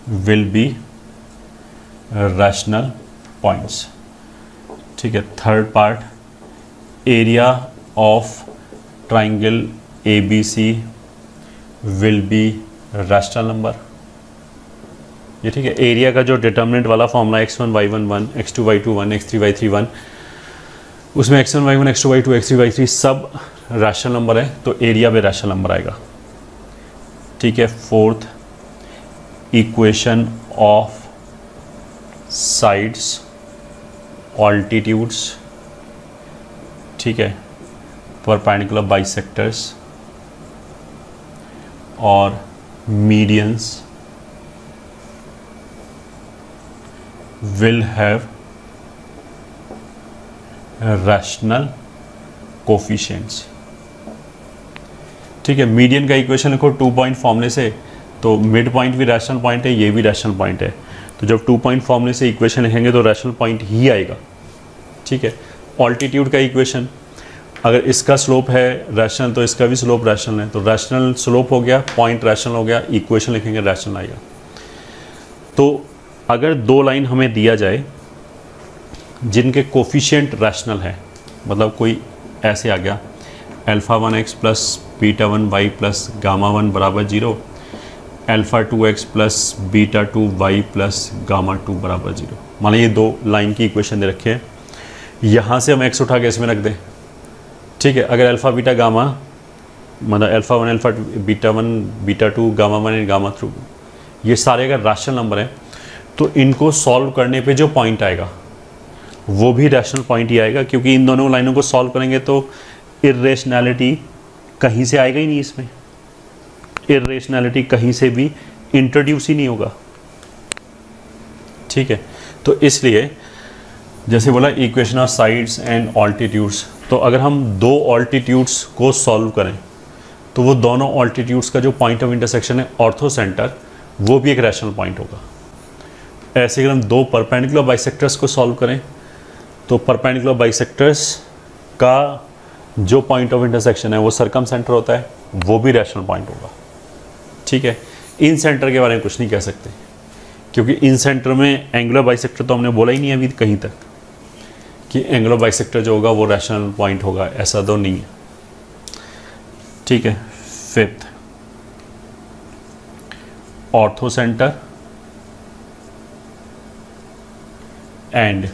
Will be rational points. ठीक है, third part, area of triangle ABC will be rational number. ये ठीक है, एरिया का जो डिटर्मिनेंट वाला formula x1 y1 1, x2 y2 1, x3 y3 1, उसमें x1 y1 x2 y2 x3 y3 सब रैशनल नंबर है, तो एरिया भी रैशनल नंबर आएगा। ठीक है, fourth, equation of sides altitudes, ठीक है, परपेंडिकुलर बाइसेक्टर्स और medians will have rational coefficients। ठीक है, मीडियन का इक्वेशन लिखो 2 पॉइंट फॉर्मूले से, तो मिड पॉइंट भी रैशनल पॉइंट है, ये भी रैशनल पॉइंट है, तो जब 2 पॉइंट फॉर्मूले से इक्वेशन लिखेंगे तो रैशनल पॉइंट ही आएगा। ठीक है, ऑल्टीट्यूड का इक्वेशन अगर इसका स्लोप है रैशनल तो इसका भी स्लोप रैशनल है, तो रैशनल स्लोप हो गया, पॉइंट रैशनल हो गया, इक्वेशन लिखेंगे रैशनल आएगा। तो अगर दो लाइन हमें दिया जाए जिनके कोफिशिएंट रैशनल है, मतलब कोई ऐसे आ गया alpha 1x plus beta 1y plus gamma 1 बराबर 0, alpha 2x plus beta 2y plus gamma 2 बराबर 0। मान लीजिए ये दो लाइन की इक्वेशन दे रखे हैं, यहाँ से हम x उठा के इसमें रख दें, ठीक है। अगर अल्फ़ा बीटा गामा मतलब alpha 1 alpha beta 1 beta 2 gamma 1 and gamma 2 ये सारे अगर रैशनल नंबर हैं, तो इनको सॉल्व करने पे जो पॉइंट आएगा वो भी रैशनल पॉइंट ही आएगा, क्योंकि इन दोनों लाइनों को सॉल्व करेंगे तो इर्रेशनैलिटी कहीं से आएगा ही नहीं, इसमें इर्रेशनैलिटी कहीं से भी इंट्रोड्यूस ही नहीं होगा, ठीक है। तो इसलिए जैसे बोला equation of sides and altitudes, तो अगर हम दो ऑल्टीट्यूड्स को सॉल्व करें तो वो दोनों ऑल्टीट्यूड्स का जो पॉइंट ऑफ इंटरसेक्शन है ऑर्थो सेंटर, वो भी एक रैशनल पॉइंट होगा। ऐसे अगर हम दो परपेंडिकुलर बाइसेक्टर्स को सॉल्व करें तो परपेंडिकुलर बाइसेक्टर्स का जो पॉइंट ऑफ इंटरसेक्शन है वो सर्कम सेंटर होता है, वो भी रैशनल पॉइंट होगा, ठीक है। इन सेंटर के बारे में कुछ नहीं कह सकते, क्योंकि इन सेंटर में एंगुलर बाइसेक्टर तो हमने बोला ही नहीं अभी कहीं तक कि एंगुलर बाइसेक्टर जो होगा वो रैशनल पॉइंट होगा, ऐसा तो नहीं है, ठीक है। Fifth, ortho centre and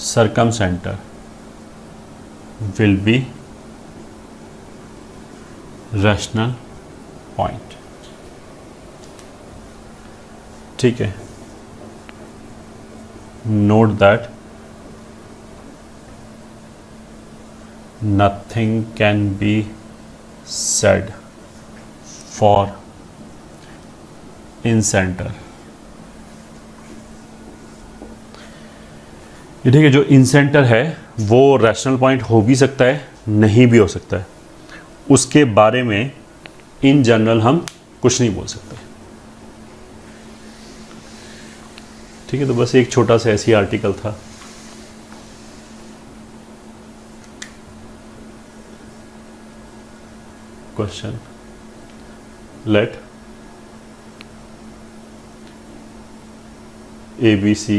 circum center will be rational point, ठीक है। note that nothing can be said for in center, ये ठीक है। जो इन सेंटर है वो रैशनल पॉइंट हो भी सकता है, नहीं भी हो सकता है, उसके बारे में इन जनरल हम कुछ नहीं बोल सकते, ठीक है। तो बस एक छोटा सा ऐसी आर्टिकल था। Question, let ABC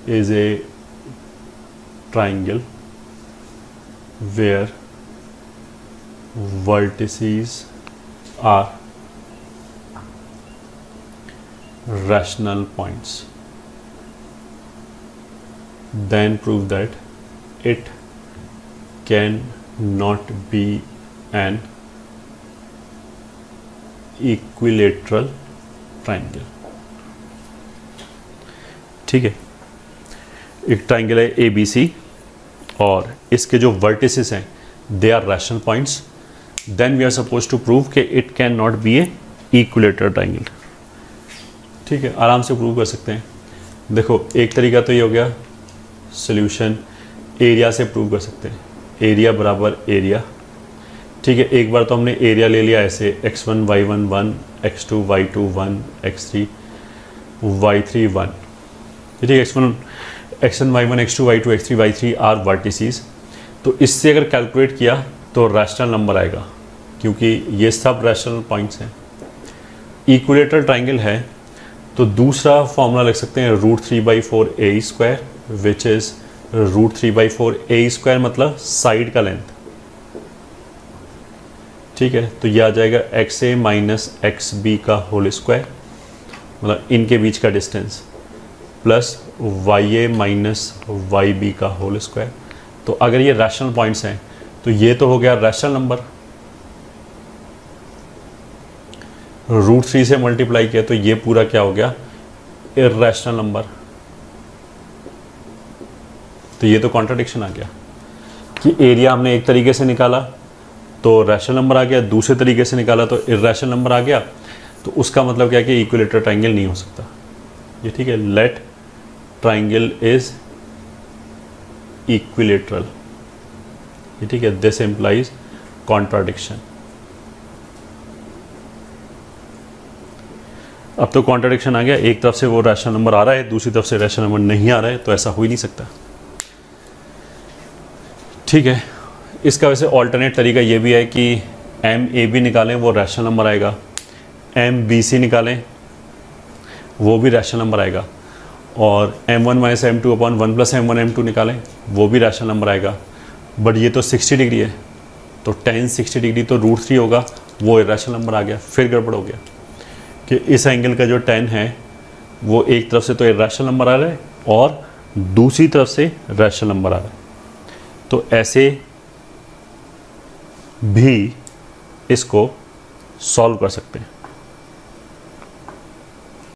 is a triangle where vertices are rational points, then prove that it can not be an equilateral triangle, ठीक है। एक ट्राइंगल है ABC और इसके जो वर्टिसेस हैं they are rational points, then we are suppose to prove कि it can not be a equilateral triangle, ठीक है। आराम से प्रूव कर सकते हैं। देखो एक तरीका तो ये हो गया सॉल्यूशन एरिया से प्रूव कर सकते हैं, एरिया बराबर एरिया, ठीक है। एक बार तो हमने एरिया ले लिया ऐसे x1 y1 1 x2 y2 1 x3 y3 1, ठीक है। x1 y1 x2 y2 x3 y3 are vertices, तो इससे अगर कैलकुलेट किया तो रैशनल नंबर आएगा, क्योंकि ये सब रैशनल पॉइंट्स हैं। इक्विलेटरल ट्राइंगल है तो दूसरा फॉर्मूला लिख सकते हैं √3/4 a square, which is √3/4 a square मतलब साइड का लेंथ, ठीक है। तो यह आ जाएगा XA माइनस XB का होल स्क्वायर, मतलब इनके बीच का distance, plus YA minus YB का होल स्क्वायर। तो अगर ये रैशनल पॉइंट्स हैं तो ये तो हो गया रैशनल नंबर, √3 से मल्टीप्लाई किया तो ये पूरा क्या हो गया इर्रेशनल नंबर। तो ये तो कॉन्ट्राडिक्शन आ गया कि एरिया हमने एक तरीके से निकाला तो रैशनल नंबर आ गया, दूसरे तरीके से निकाला तो इर्रेशनल नंबर आ गया, तो उसका मतलब क्या कि इक्विलेटरल ट्राइंगल नहीं हो सकता ये, ठीक है। लेट ट्राइंगल इज इक्विलेटरल, ये ठीक है। This implies contradiction. अब तो कॉन्ट्रडिक्शन आ गया, एक तरफ से वो रैशनल नंबर आ रहा है, दूसरी तरफ से रैशनल नंबर नहीं आ रहा है, तो ऐसा हो ही नहीं सकता। ठीक है, इसका वैसे ऑल्टरनेट तरीका ये भी है कि MAB निकालें, वो रैशनल नंबर आएगा, MBC निकालें, वो भी रैशनल नंबर आएगा, और M1 - M2 upon 1 + M1 M2 निकालें, वो भी रैशनल नंबर आएगा। बट ये तो 60 डिग्री है, तो tan 60 डिग्री तो √3 होगा, वो इरेशनल नंबर आ गया। फिर गड़बड़ हो गया कि इस एंगल का जो tan है वो एक तरफ से तो इरेशनल नंबर आ रहा है और दूसरी तरफ से रैशनल नंबर आ रहा है, तो ऐसे भी इसको सॉल्व कर सकते हैं।